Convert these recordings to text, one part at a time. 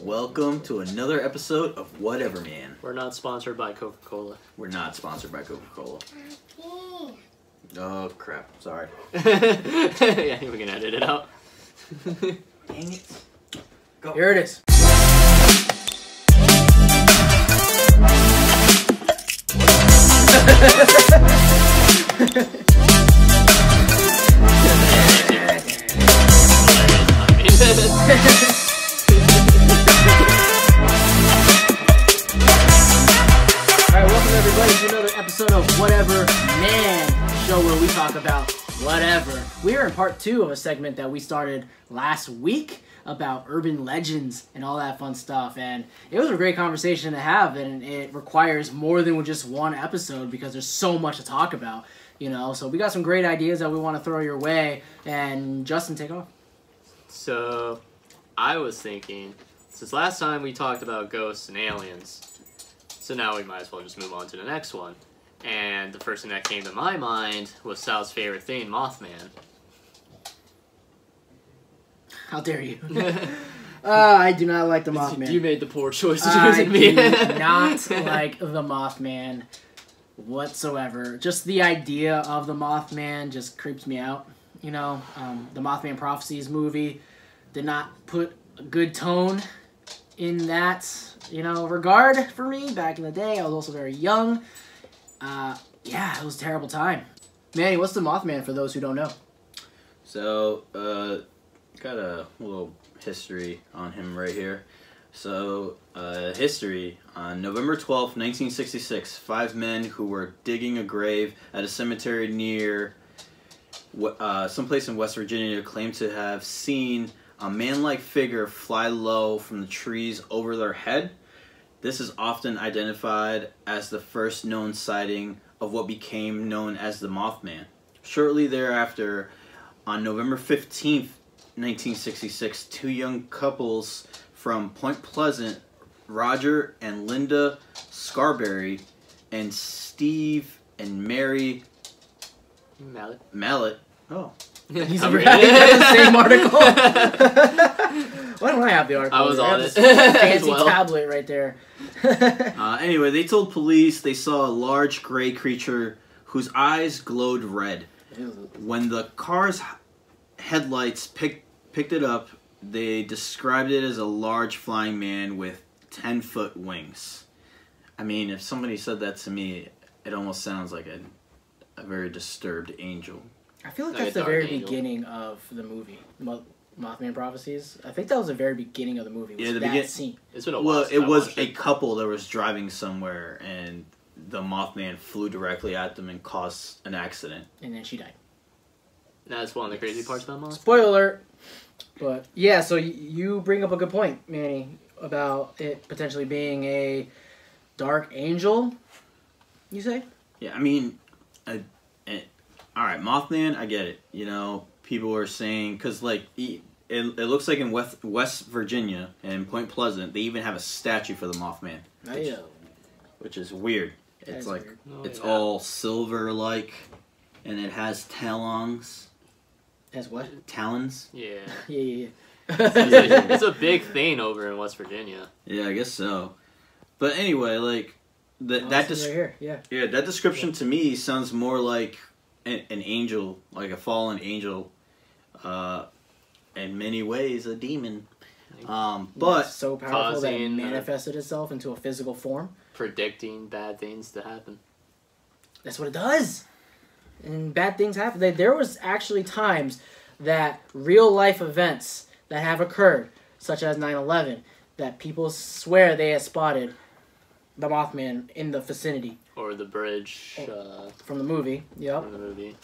Welcome to another episode of Whatever Man. We're not sponsored by Coca-Cola. We're not sponsored by Coca-Cola. Oh crap! Sorry. Yeah, we can edit it out. Dang it! Go. Here it is. Alright, welcome everybody to another episode of Whatever Man, show where we talk about whatever. We are in part 2 of a segment that we started last week about urban legends and all that fun stuff, and it was a great conversation to have, and it requires more than just one episode because there's so much to talk about, you know. So we got some great ideas that we want to throw your way, and Justin, take off. So, I was thinking, since last time we talked about ghosts and aliens, so now we might as well just move on to the next one. And the first thing that came to my mind was Sal's favorite thing, Mothman. How dare you? I do not like the Mothman. You made the poor choice of I choosing me. do not like the Mothman whatsoever. Just the idea of the Mothman just creeps me out. You know, the Mothman Prophecies movie did not put a good tone in that, you know, regard for me back in the day. I was also very young. Yeah, it was a terrible time. Manny, what's the Mothman for those who don't know? So, got a little history on him right here. So, history. On November 12th, 1966, 5 men who were digging a grave at a cemetery near someplace in West Virginia claimed to have seen a man-like figure fly low from the trees over their head. This is often identified as the first known sighting of what became known as the Mothman. Shortly thereafter, on November 15th, 1966, 2 young couples from Point Pleasant, Roger and Linda Scarberry, and Steve and Mary Mallet. Oh. He's right. The same article. Why don't I have the article? I was on it. Fancy tablet right there. Anyway, they told police they saw a large gray creature whose eyes glowed red. When the car's headlights picked it up, they described it as a large flying man with 10-foot wings. I mean, if somebody said that to me, it almost sounds like a very disturbed angel. I feel like that's the very beginning of the movie, Mothman Prophecies. I think that was the very beginning of the movie. Yeah, that scene. It's been a while. Well, it was a couple that was driving somewhere, and the Mothman flew directly at them and caused an accident. And then she died. That's one of the crazy parts about Mothman. Spoiler alert. But, yeah, so you bring up a good point, Manny, about it potentially being a dark angel, you say? Yeah, I mean, alright, Mothman, I get it. You know, people are saying, because, like, it looks like in West Virginia and Point Pleasant, they even have a statue for the Mothman. Which is weird. It's like, weird. It's all silver-like, and it has talons. Has what? Talons? Yeah. Yeah. It's a big thing over in West Virginia. Yeah, I guess so. But anyway, like, that description to me sounds more like an angel, like a fallen angel, in many ways a demon. But it's so powerful that it manifested itself into a physical form, predicting bad things to happen. That's what it does, and bad things happen. There was actually times that real life events that have occurred, such as 9/11, that people swear they had spotted the Mothman in the vicinity. Or the bridge. From the movie, yep. From the movie,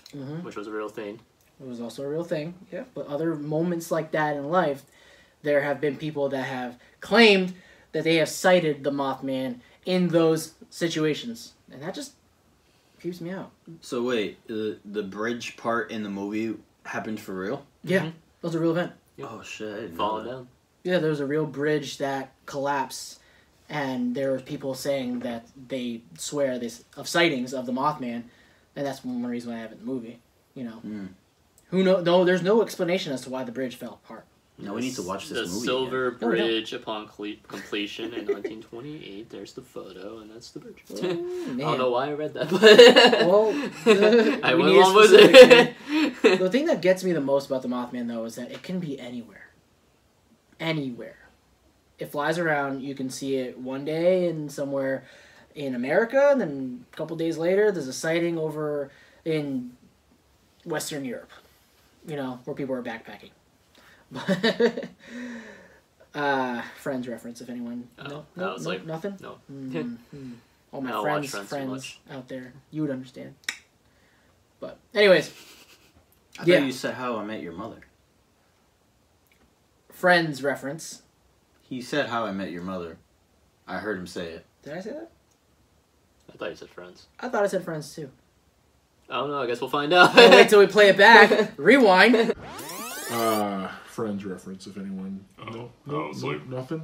which was a real thing. It was also a real thing, yeah. But other moments like that in life, there have been people that have claimed that they have sighted the Mothman in those situations. And that just creeps me out. So wait, the bridge part in the movie happened for real? Yeah, that was a real event. Yep. Oh shit, I didn't Falling know that. down. Yeah, there was a real bridge that collapsed, and there were people saying that they swear of sightings of the Mothman, and that's one reason why I have it in the movie. You know, who know? No, there's no explanation as to why the bridge fell apart. Now we need to watch this the movie. Silver again. Bridge upon completion in 1928. There's the photo, and that's the bridge. Oh, I man. don't know why I read that, but Well, I we went need along with specific- it. The thing that gets me the most about the Mothman, though, is that it can be anywhere. Anywhere. It flies around. You can see it one day in somewhere in America, and then a couple days later, there's a sighting over in Western Europe. You know, where people are backpacking. Friends reference, if anyone. Oh, No, I was no, like, nothing. no. All my I don't watch Friends too friends much. out there, you would understand. But anyways, I yeah. thought you said How I Met Your Mother. Friends reference. He said How I Met Your Mother. I heard him say it. Did I say that? I thought you said Friends. I thought I said Friends too. Oh no, I guess we'll find out. Well, wait till we play it back. Rewind. Friends reference, if anyone. No, nothing.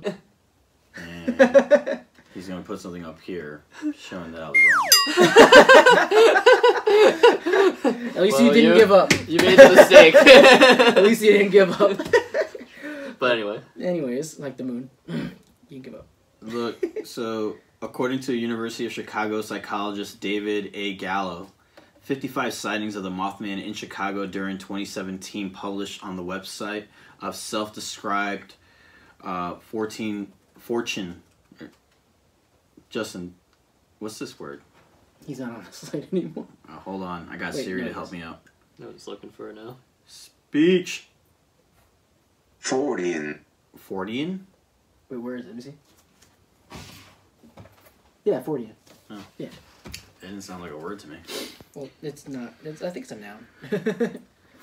And he's gonna put something up here showing that I was wrong. At least Well, you didn't give up. You made the mistake. At least you didn't give up. But anyway. Anyways, like the moon. You didn't give up. Look, so according to University of Chicago psychologist David A. Gallo, 55 sightings of the Mothman in Chicago during 2017 published on the website of self-described Fortune. Justin, what's this word? He's not on the slide anymore. Hold on, I got Wait, Siri no, to help me out. No one's looking for it now. Speech. Fortean. Fortean? Wait, where is it? Let me see. Yeah, 40. Oh. Yeah. It didn't sound like a word to me. Well, it's not. I think it's a noun.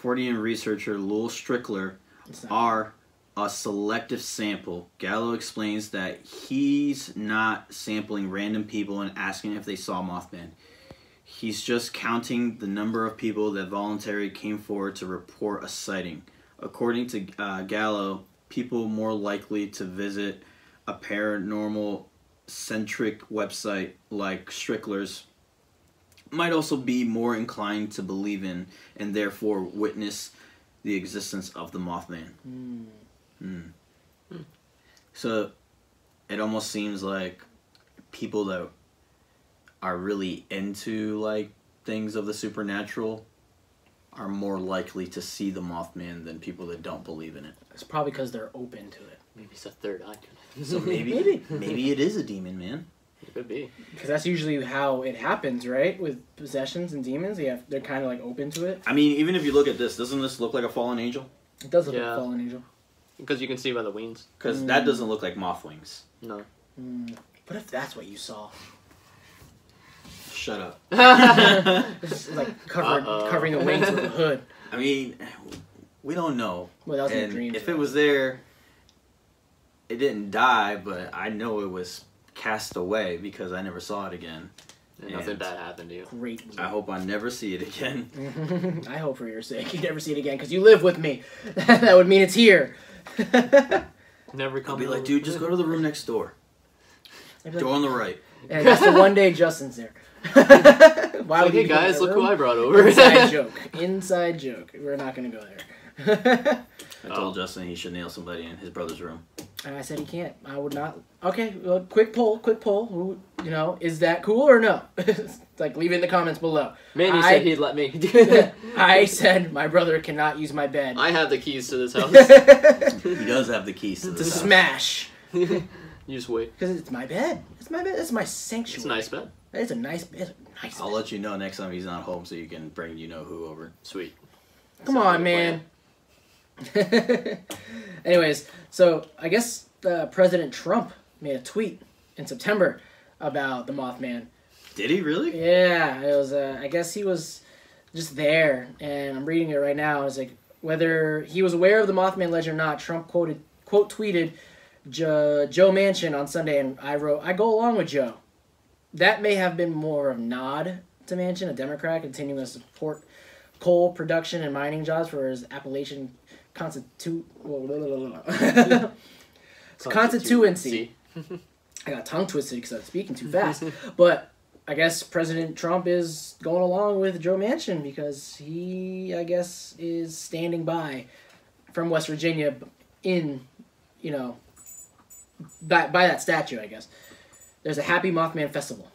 Fortean researcher Lowell Strickler It's not. are a selective sample. Gallo explains that he's not sampling random people and asking if they saw Mothman. He's just counting the number of people that voluntarily came forward to report a sighting. According to Gallo, people more likely to visit a paranormal-centric website like Strickler's might also be more inclined to believe in and therefore witness the existence of the Mothman. So it almost seems like people that are really into like things of the supernatural are more likely to see the Mothman than people that don't believe in it. It's probably because they're open to it. Maybe it's a third eye. So maybe it is a demon, man. It could be. Because that's usually how it happens, right? With possessions and demons, they're kind of like open to it. I mean, even if you look at this, doesn't this look like a fallen angel? It does look like Yeah. a fallen angel. Because you can see by the wings. Because that doesn't look like moth wings. No. What if that's what you saw? Shut up. It's like covering the wings with a hood. I mean, we don't know. Well, that was in And dreams. if it was there, it didn't die, but I know it was cast away because I never saw it again. And nothing And bad happened to you. Great. I hope I never see it again. I hope for your sake you never see it again because you live with me. That would mean it's here. Never come I'll be over. like, dude, just go to the room next door. I'd be Go like, on the right. and that's the one day Justin's there. Why Like, he hey go in guys, that look who room? I brought over. Inside joke. Inside joke. We're not gonna go there. I told Justin he should nail somebody in his brother's room. And I said he can't. I would not. Okay, well, quick poll. Who, is that cool or no? Like, leave it in the comments below. Manny I- said he'd let me. I said my brother cannot use my bed. I have the keys to this house. He does have the keys to To this house. smash. You just wait. Because it's my bed. It's my bed. It's my sanctuary. It's a nice bed. It's a nice bed. Nice I'll bed. let you know next time he's not home so you can bring you-know-who over. Sweet. Come Sounds on, like a man. Anyways, so I guess President Trump made a tweet in September about the Mothman. Did he really? Yeah, it was. I guess he was just there, and I'm reading it right now. It's like whether he was aware of the Mothman legend or not. Trump quote tweeted Joe Manchin on Sunday, and I wrote, "I go along with Joe." That may have been more of a nod to Manchin, a Democrat, continuing to support coal production and mining jobs for his Appalachian constituency. I got tongue twisted because I was speaking too fast. But I guess President Trump is going along with Joe Manchin because he, I guess, is standing by from West Virginia in, you know, by that statue, I guess, there's a Happy Mothman Festival.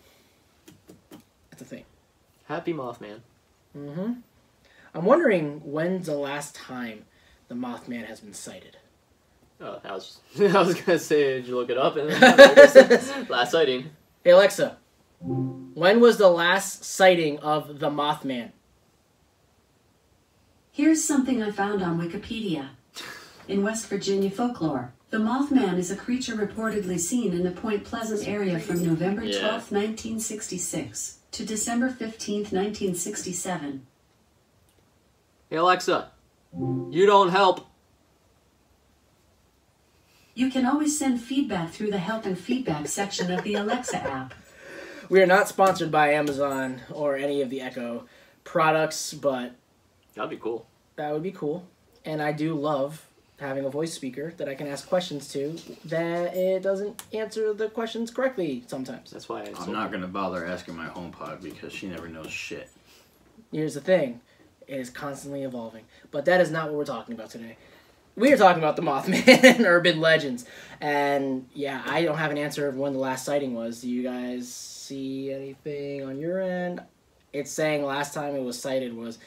That's a thing. Happy Mothman. Mm-hmm. I'm wondering when's the last time the Mothman has been sighted. Oh, I was gonna say, did you look it up? And last sighting. Hey Alexa, when was the last sighting of the Mothman? Here's something I found on Wikipedia. In West Virginia folklore, the Mothman is a creature reportedly seen in the Point Pleasant area from November 12, 1966 to December 15, 1967. Hey Alexa, you don't help. You can always send feedback through the help and feedback section of the Alexa app. We are not sponsored by Amazon or any of the Echo products, but That'd be cool. that would be cool. And I do love having a voice speaker that I can ask questions to that it doesn't answer the questions correctly sometimes. That's why I'm not going to bother asking my HomePod because she never knows shit. Here's the thing. It is constantly evolving. But that is not what we're talking about today. We are talking about the Mothman and urban legends. And yeah, I don't have an answer of when the last sighting was. Do you guys see anything on your end? It's saying last time it was sighted was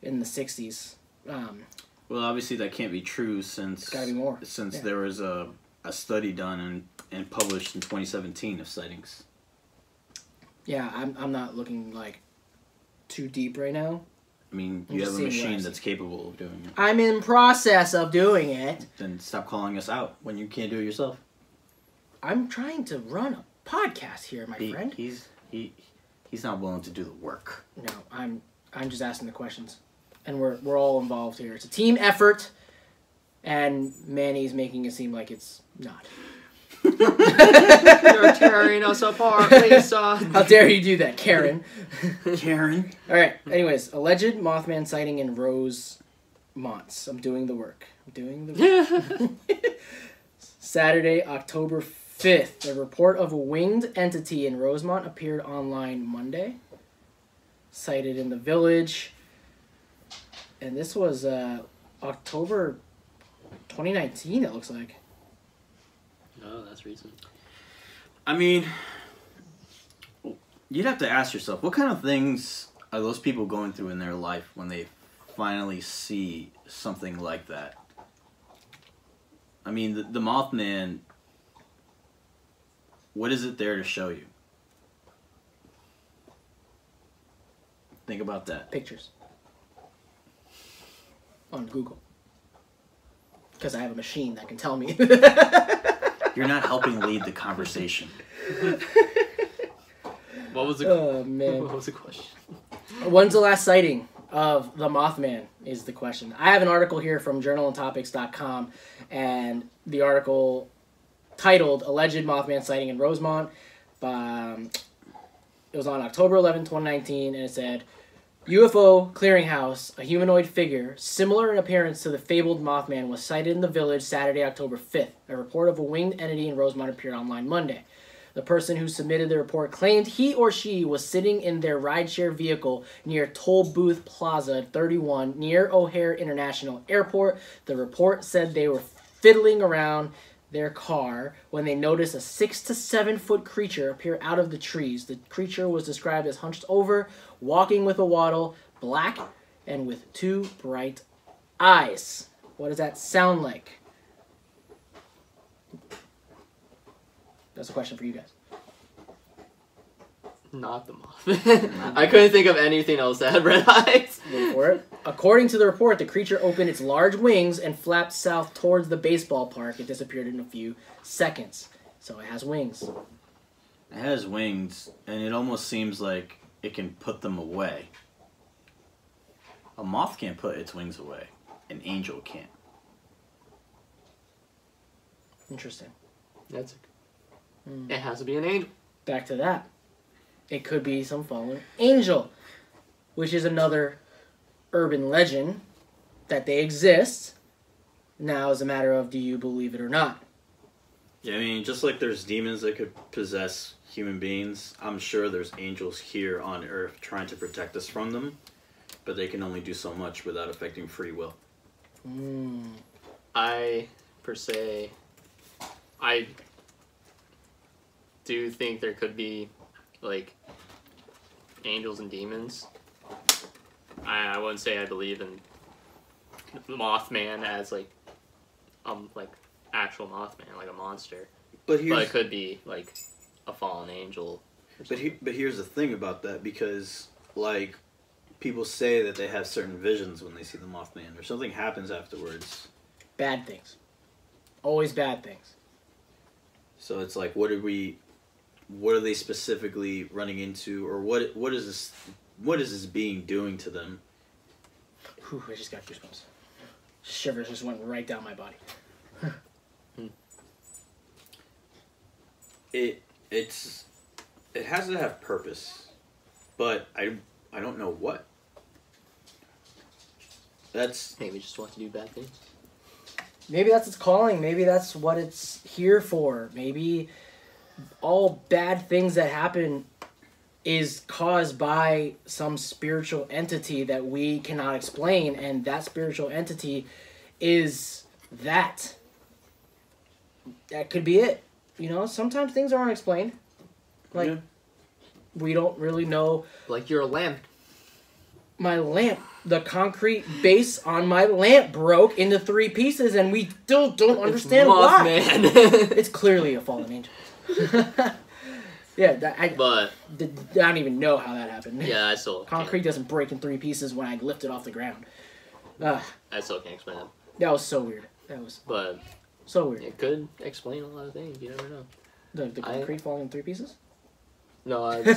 in the 60s. Well, obviously that can't be true since It's gotta be more. Since there was a study done and published in 2017 of sightings. Yeah, I'm not looking like too deep right now. I mean, I'm you just have a seeing what machine I that's capable of doing it. I'm in process of doing it. Then stop calling us out when you can't do it yourself. I'm trying to run a podcast here, my friend. He's not willing to do the work. No, I'm just asking the questions. And we're all involved here. It's a team effort, and Manny's making it seem like it's not. You're tearing us apart, Lisa. How dare you do that, Karen? Karen. All right. Anyways, alleged Mothman sighting in Rosemont. I'm doing the work. Saturday, October 5th. A report of a winged entity in Rosemont appeared online Monday. Sighted in the village. And this was October 2019, it looks like. Oh, that's recent. I mean, you'd have to ask yourself, what kind of things are those people going through in their life when they finally see something like that? I mean, the Mothman, what is it there to show you? Think about that. Pictures. On Google. Because I have a machine that can tell me. You're not helping lead the conversation. What was the Oh, man. What was the question? When's the last sighting of the Mothman is the question. I have an article here from journalandtopics.com, and the article titled Alleged Mothman Sighting in Rosemont. It was on October 11, 2019, and it said, UFO clearinghouse, a humanoid figure similar in appearance to the fabled Mothman was sighted in the village Saturday, October 5th. A report of a winged entity in Rosemont appeared online Monday. The person who submitted the report claimed he or she was sitting in their rideshare vehicle near Toll Booth Plaza 31 near O'Hare International Airport. The report said they were fiddling around their car when they noticed a 6 to 7 foot creature appear out of the trees. The creature was described as hunched over, walking with a waddle, black, and with 2 bright eyes. What does that sound like? That's a question for you guys. Not the moth. I couldn't think of anything else that had red eyes. Wait for it. According to the report, the creature opened its large wings and flapped south towards the baseball park. It disappeared in a few seconds. So it has wings. It has wings, and it almost seems like it can put them away. A moth can't put its wings away. An angel can't. Interesting. That's It has to be an angel. Back to that. It could be some fallen angel, which is another urban legend that they exist. Now it's a matter of, do you believe it or not? Yeah, I mean, just like there's demons that could possess human beings, I'm sure there's angels here on Earth trying to protect us from them, but they can only do so much without affecting free will. I per se. I do think there could be, like, angels and demons. I wouldn't say I believe in Mothman as, like actual Mothman, like a monster. But it could be, like, a fallen angel. But here's the thing about that, because, like, people say that they have certain visions when they see the Mothman, or something happens afterwards. Bad things. Always bad things. So it's like, what are they specifically running into, or what is this being doing to them? Whew, I just got goosebumps. Shivers just went right down my body. It has to have purpose, but I don't know what. That's maybe just want to do bad things. Maybe that's its calling. Maybe that's what it's here for. Maybe all bad things that happen is caused by some spiritual entity that we cannot explain, and that spiritual entity is that. That could be it. You know, sometimes things aren't explained. Like, we don't really know. Like your lamp. My lamp. The concrete base on my lamp broke into 3 pieces, and we still don't understand why. It's clearly a fallen angel. Yeah, I don't even know how that happened. Yeah, I still concrete doesn't break in 3 pieces when I lift it off the ground. I still can't explain that. That was so weird. But so weird. It could explain a lot of things. You never know. The concrete falling in 3 pieces? No, bad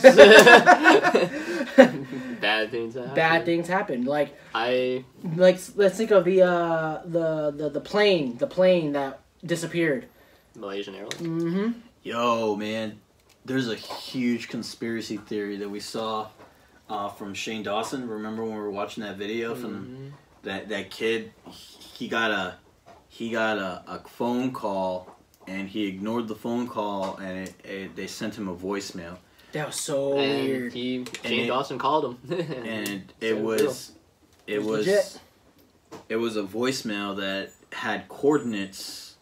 things happen. Bad things happen. Like let's think of the plane that disappeared. Malaysian Airlines. Mm-hmm. Yo, man, there's a huge conspiracy theory that we saw from Shane Dawson. Remember when we were watching that video from that kid? He got a phone call, and he ignored the phone call, and they sent him a voicemail. That was so weird. Shane Dawson called him, and it was a voicemail that had coordinates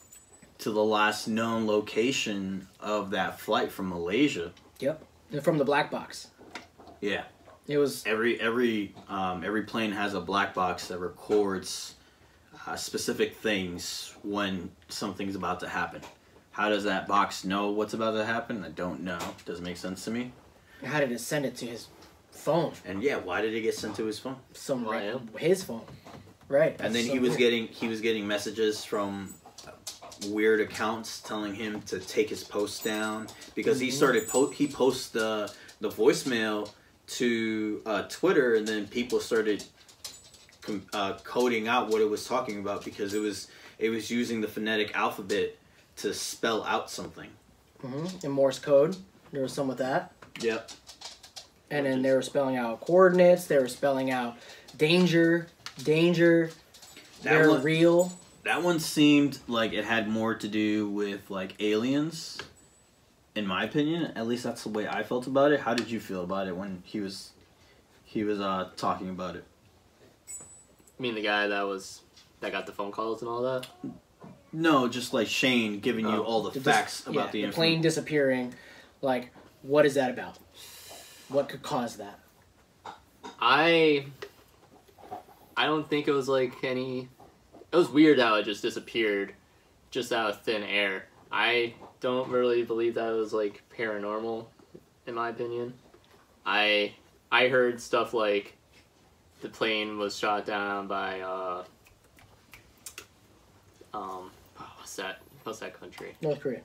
to the last known location of that flight from Malaysia. Yep, from the black box. Yeah, it was every plane has a black box that records specific things when something's about to happen. How does that box know what's about to happen? I don't know. Doesn't make sense to me. How did it send it to his phone? And yeah, why did it get sent to his phone? His phone, right? And then he was getting messages from weird accounts telling him to take his post down, because he posts the voicemail to Twitter, and then people started coding out what it was talking about, because it was using the phonetic alphabet to spell out something. In Morse code, there was some with that. Yep. And then they were spelling out coordinates. They were spelling out danger. They're real. That one seemed like it had more to do with, like, aliens, in my opinion. At least that's the way I felt about it. How did you feel about it when he was talking about it? You mean the guy that got the phone calls and all that? No, just like Shane giving you all the facts about the plane disappearing. Like, what is that about? What could cause that? I don't think it was like any. It was weird how it just disappeared, just out of thin air. I don't really believe that was like paranormal, in my opinion. I heard stuff like the plane was shot down by what's that country? North Korea.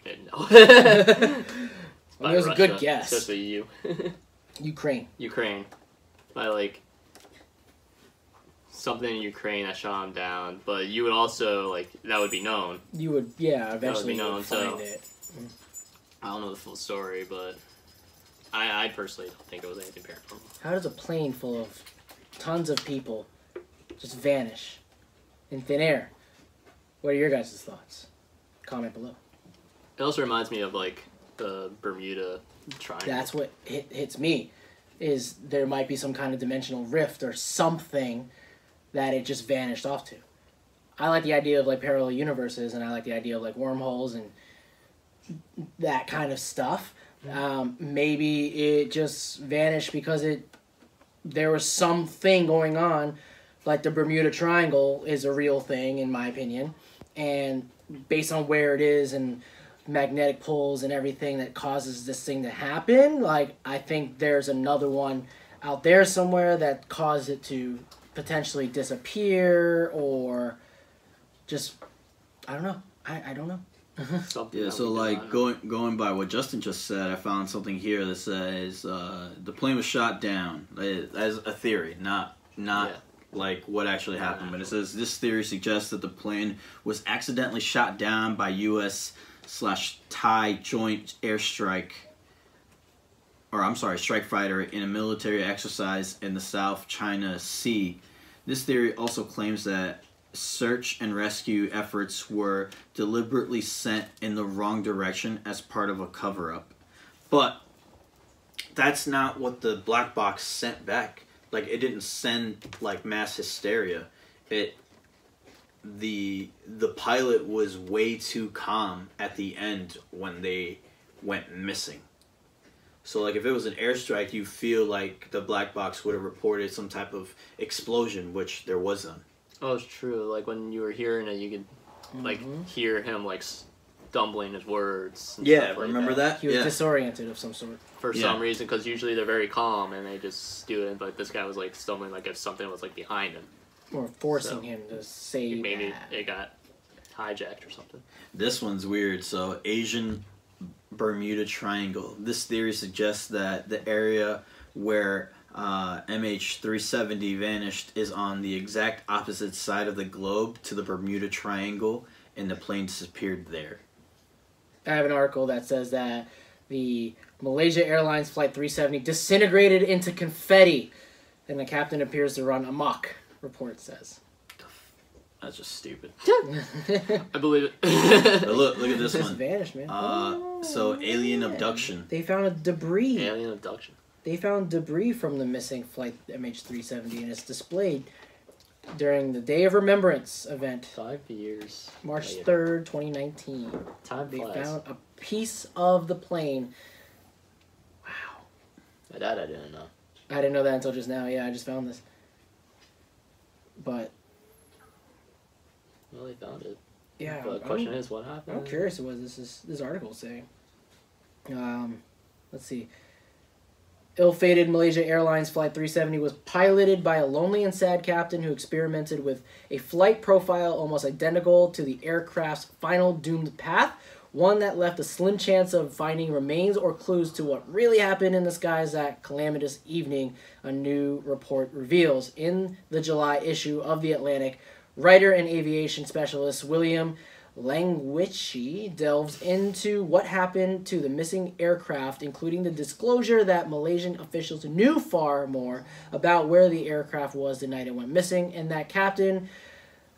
No. It was a good guess. Just the EU. Ukraine. By like something in Ukraine that shot him down, but you would also like that would be known. You would, yeah, eventually that would be known. find it. I don't know the full story, but I personally don't think it was anything paranormal. How does a plane full of tons of people just vanish in thin air? What are your guys' thoughts? Comment below. It also reminds me of like the Bermuda Triangle. That's what hits me, is there might be some kind of dimensional rift or something that it just vanished off to. I like the idea of like parallel universes, and I like the idea of like wormholes and that kind of stuff. Maybe it just vanished because there was something going on, like the Bermuda Triangle is a real thing in my opinion, and based on where it is and magnetic poles and everything that causes this thing to happen, like I think there's another one out there somewhere that caused it to potentially disappear, or just I don't know. I don't know. Something Yeah, that so we like don't know. going by what Justin just said, I found something here that says the plane was shot down as a theory, not like what actually happened. But it says this theory suggests that the plane was accidentally shot down by U.S./Thai joint airstrike, or I'm sorry, strike fighter in a military exercise in the South China Sea. This theory also claims that search and rescue efforts were deliberately sent in the wrong direction as part of a cover-up. But that's not what the black box sent back. Like, it didn't send like mass hysteria. The pilot was way too calm at the end when they went missing. So like if it was an airstrike, you feel like the black box would have reported some type of explosion, which there wasn't. Oh, it's true. Like when you were hearing it, you could like hear him like stumbling his words. And Yeah, stuff like remember that? He was Yeah. disoriented of some sort. For Yeah. some reason, because usually they're very calm and they just do it. But this guy was like stumbling, like if something was like behind him. Or forcing So, him to say Maybe that. it got hijacked or something. This one's weird. So Asian Bermuda Triangle. This theory suggests that the area where MH370 vanished is on the exact opposite side of the globe to the Bermuda Triangle, and the plane disappeared there. I have an article that says that the Malaysia Airlines Flight 370 disintegrated into confetti, and the captain appears to run amok, report says. That's just stupid. I believe But it. look at this Just one. vanished, man. So alien man. abduction. They found a debris. Alien abduction. They found debris from the missing Flight MH370, and it's displayed during the Day of Remembrance event, 5 years. March later. 3rd, 2019. Time They flies. found a piece of the plane. Wow. That I didn't know. I didn't know that until just now. Yeah, I just found this. But, Well, they found it. yeah. But the question is, what happened? I'm curious what this article is saying. Let's see. Ill-fated Malaysia Airlines Flight 370 was piloted by a lonely and sad captain who experimented with a flight profile almost identical to the aircraft's final doomed path, one that left a slim chance of finding remains or clues to what really happened in the skies that calamitous evening, a new report reveals. In the July issue of The Atlantic, writer and aviation specialist William Langwichi delves into what happened to the missing aircraft, including the disclosure that Malaysian officials knew far more about where the aircraft was the night it went missing, and that Captain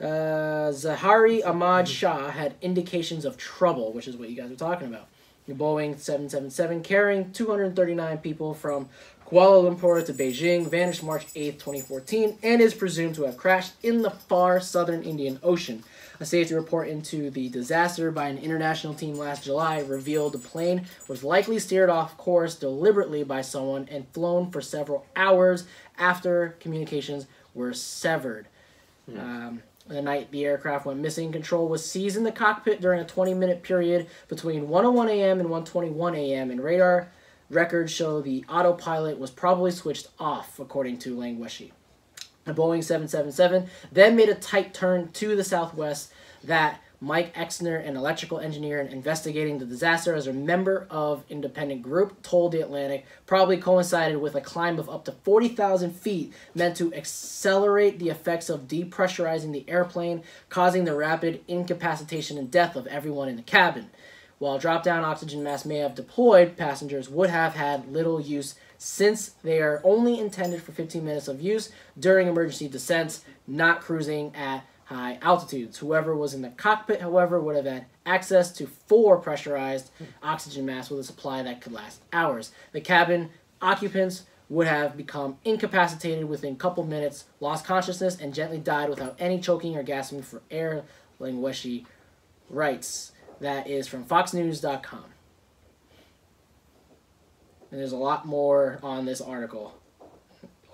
Zahari Ahmad Shah had indications of trouble, which is what you guys were talking about. The Boeing 777 carrying 239 people from Kuala Lumpur to Beijing vanished March 8, 2014, and is presumed to have crashed in the far southern Indian Ocean. A safety report into the disaster by an international team last July revealed the plane was likely steered off course deliberately by someone and flown for several hours after communications were severed. The night the aircraft went missing, control was seized in the cockpit during a 20-minute period between 1:01 a.m. and 1:21 a.m., and radar records show the autopilot was probably switched off, according to Langwichi. The Boeing 777 then made a tight turn to the southwest that Mike Exner, an electrical engineer investigating the disaster as a member of independent group, told The Atlantic, probably coincided with a climb of up to 40,000 feet meant to accelerate the effects of depressurizing the airplane, causing the rapid incapacitation and death of everyone in the cabin. While drop-down oxygen masks may have deployed, passengers would have had little use since they are only intended for 15 minutes of use during emergency descents, not cruising at high altitudes. Whoever was in the cockpit, however, would have had access to 4 pressurized oxygen masks with a supply that could last hours. The cabin occupants would have become incapacitated within a couple minutes, lost consciousness, and gently died without any choking or gasping for air, Linguishi writes. That is from FoxNews.com. And there's a lot more on this article.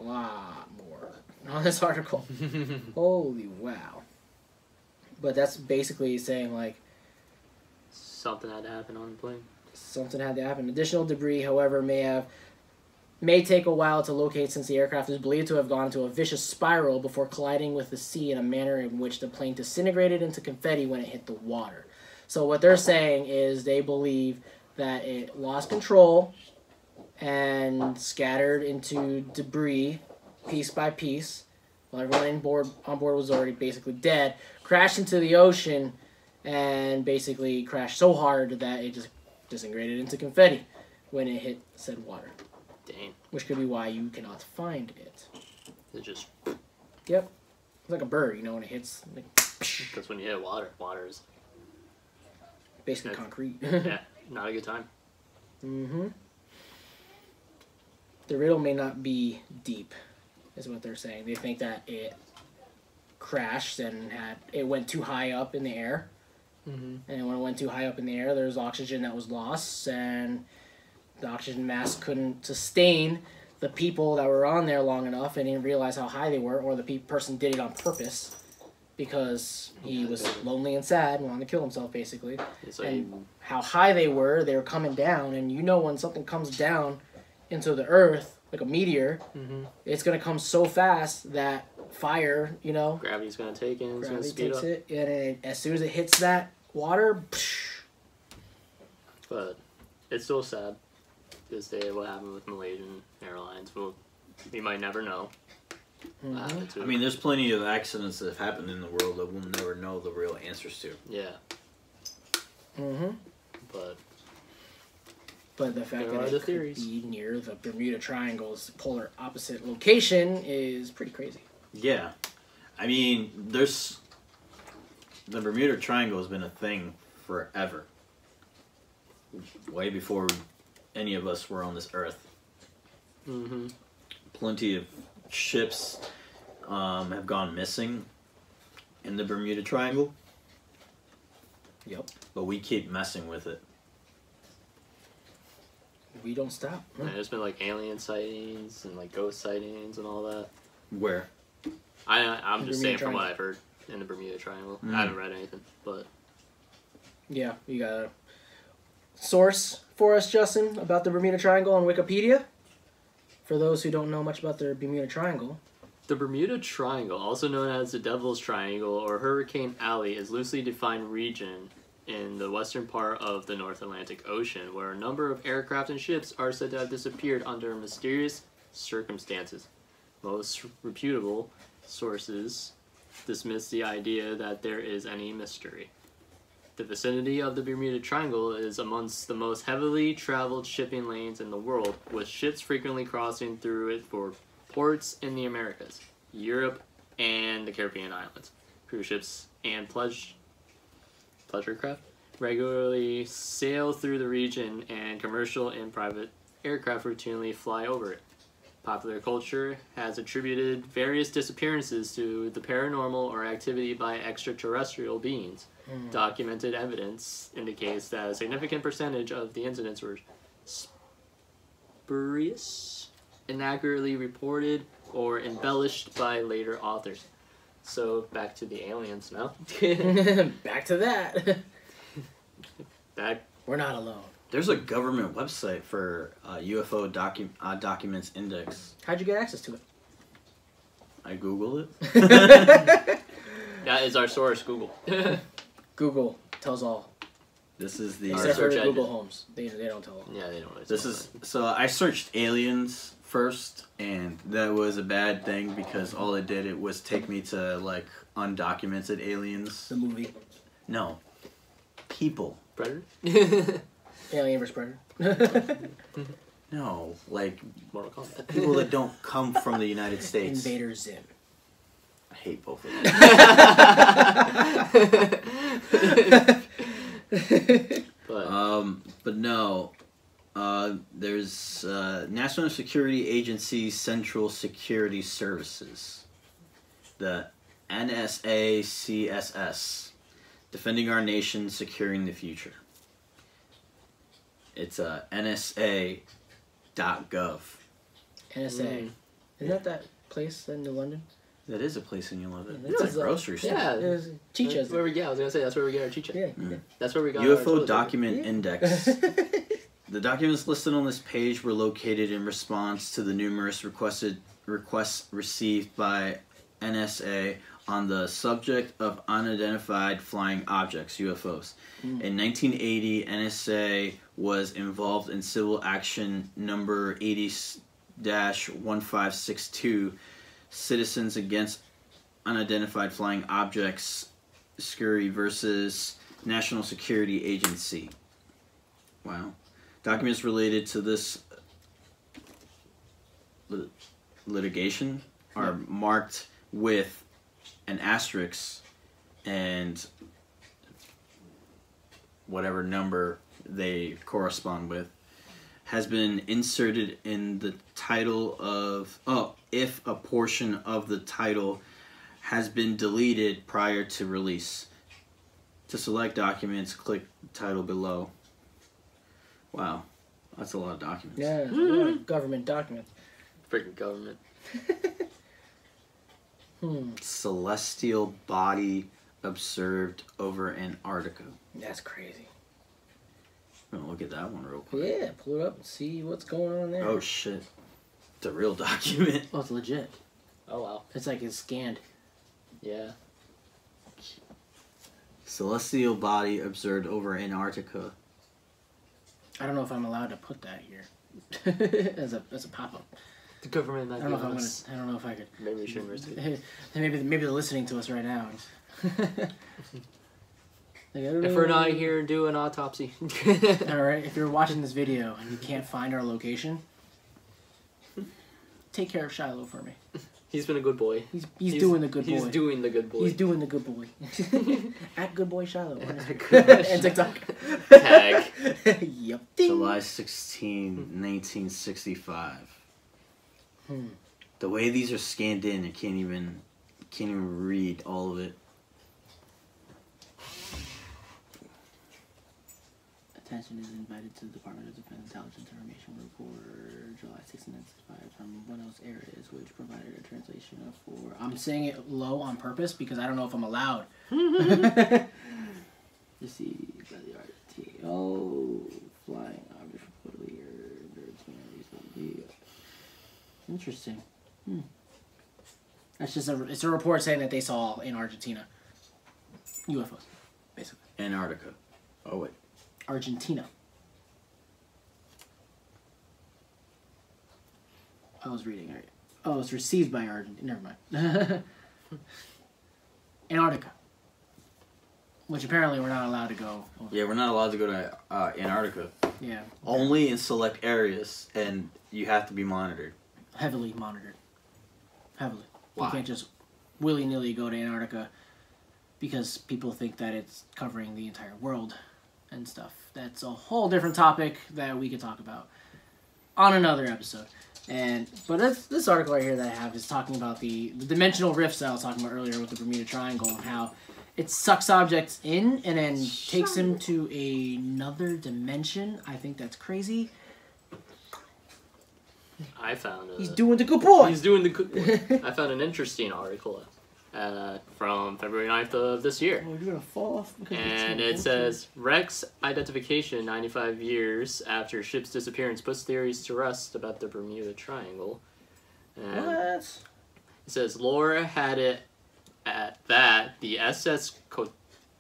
A lot more on this article. Holy wow. But that's basically saying, like, something had to happen on the plane. Something had to happen. Additional debris, however, may take a while to locate since the aircraft is believed to have gone into a vicious spiral before colliding with the sea in a manner in which the plane disintegrated into confetti when it hit the water. So what they're saying is they believe that it lost control and scattered into debris piece by piece while everyone on board was already basically dead, crashed into the ocean, and basically crashed so hard that it just disintegrated into confetti when it hit said water. Dang. Which could be why you cannot find it. It just... Yep. It's like a bird, you know, when it hits... Like, because when you hit water is... basically concrete. Yeah, not a good time. Mm-hmm. The riddle may not be deep, is what they're saying. They think that it crashed and it went too high up in the air. Mm-hmm. And when it went too high up in the air, there's oxygen that was lost, and the oxygen mask couldn't sustain the people that were on there long enough and didn't realize how high they were, or the person did it on purpose because he was lonely and sad and wanted to kill himself, basically. And how high they were coming down, and you know when something comes down into the earth, like a meteor, it's going to come so fast that fire, you know... Gravity's going to take it, and it's going to speed takes up. it, and as soon as it hits that water... Psh. But it's still sad. This day, what happened with Malaysian Airlines, we might never know. I mean, there's plenty of accidents that have happened in the world that we'll never know the real answers to. Yeah. But the fact that it could be near the Bermuda Triangle's polar opposite location is pretty crazy. Yeah. I mean, the Bermuda Triangle has been a thing forever. Way before any of us were on this earth. Plenty of ships have gone missing in the Bermuda Triangle. Yep. But we keep messing with it. We don't stop. Yeah, there's been like alien sightings and like ghost sightings and all that. Where? I'm just saying from what I've heard in the Bermuda Triangle. I haven't read anything, but... Yeah, you got a source for us, Justin, about the Bermuda Triangle on Wikipedia? For those who don't know much about the Bermuda Triangle. The Bermuda Triangle, also known as the Devil's Triangle or Hurricane Alley, is a loosely defined region in the western part of the North Atlantic Ocean, where a number of aircraft and ships are said to have disappeared under mysterious circumstances. Most reputable sources dismiss the idea that there is any mystery. The vicinity of the Bermuda Triangle is amongst the most heavily traveled shipping lanes in the world, with ships frequently crossing through it for ports in the Americas, Europe, and the Caribbean islands. Cruise ships and pleasure craft regularly sail through the region, and commercial and private aircraft routinely fly over it. Popular culture has attributed various disappearances to the paranormal or activity by extraterrestrial beings. Documented evidence indicates that a significant percentage of the incidents were spurious, inaccurately reported, or embellished by later authors. So, back to the aliens now. Back to that. We're not alone. There's a government website for UFO documents index. How'd you get access to it? I Googled it. That is our source, Google. Google tells all. This is the Except for search Google engine. Homes. They don't tell all. Yeah, they don't. This is so I searched aliens first, and that was a bad thing because all it did was take me to like undocumented aliens. The movie. No, people. Predator? Alien vs. Predator. No, like Mortal Kombat. people that don't come from the United States. Invader Zim. I hate both of them. But no, There's National Security Agency Central Security Services, the NSA-CSS, defending our nation, securing the future. It's NSA.gov. NSA. Isn't that place in New London? That is a place in New London. Yeah, It's a that's grocery store. Yeah. Chicha's. I was gonna say that's where we get our chicha. Yeah. That's where we got our UFO toilet Document Yeah. Index. The documents listed on this page were located in response to the numerous requests received by NSA on the subject of unidentified flying objects, UFOs. In 1980, NSA was involved in civil action number 80-1562, Citizens Against Unidentified Flying Objects, Scurry versus National Security Agency. Wow. Documents related to this litigation are marked with an asterisk and whatever number they correspond with has been inserted in the title of, if a portion of the title has been deleted prior to release. To select documents, click the title below. Wow, that's a lot of documents. Yeah, a lot of government documents. Freaking government. Celestial body observed over Antarctica. That's crazy. I'm gonna look at that one real quick. Yeah, pull it up and see what's going on there. Oh shit. It's a real document. Oh, it's legit. Oh wow. It's like it's scanned. Yeah. Celestial body observed over Antarctica. I don't know if I'm allowed to put that here as a pop-up. The government might I don't know if I'm gonna. us. I don't know if I could. Maybe we should investigate. Maybe they're listening to us right now. If we're not here, do an autopsy. All right. If you're watching this video and you can't find our location, take care of Shiloh for me. He's been a good boy. He's doing the good boy. He's doing the good boy. He's doing the good boy. At Good Boy Shiloh. At Good Boy And TikTok. Tag. Yep. July 16, 1965. The way these are scanned in, I can't even read all of it. Attention is invited to the Department of Defense Intelligence Information Report, July 16, 1965, from Buenos Aires, which provided a translation of four. I'm saying it low on purpose because I don't know if I'm allowed. Received by the RTO, flying object reportedly or interesting. That's just it's a report saying that they saw in Argentina UFOs, basically. Antarctica. Oh wait. Argentina. I was reading it. Oh, it's received by Argentina. Never mind. Antarctica. Which apparently we're not allowed to go over. Yeah, we're not allowed to go to Antarctica. Yeah. Only in select areas, and you have to be monitored. Heavily monitored. Heavily. Why? You can't just willy-nilly go to Antarctica because people think that it's covering the entire world and stuff. That's a whole different topic that we could talk about on another episode. But this article right here that I have is talking about the dimensional rifts that I was talking about earlier with the Bermuda Triangle and how it sucks objects in and then takes them to another dimension. I think that's crazy. I found He's doing the good boy. He's doing the good boy. I found an interesting article from February 9th of this year. Oh, you're gonna fall off. And it says, Rex identification 95 years after ship's disappearance puts theories to rest about the Bermuda Triangle. And What? it says, Laura had it at that the SS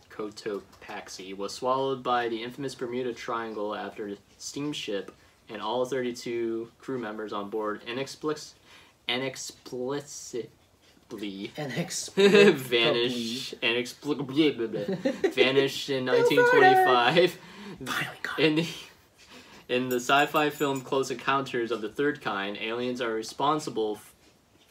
Cotopaxi was swallowed by the infamous Bermuda Triangle after the steamship and all 32 crew members on board inexplicably vanished in 1925 in the sci-fi film Close Encounters of the Third Kind. Aliens are responsible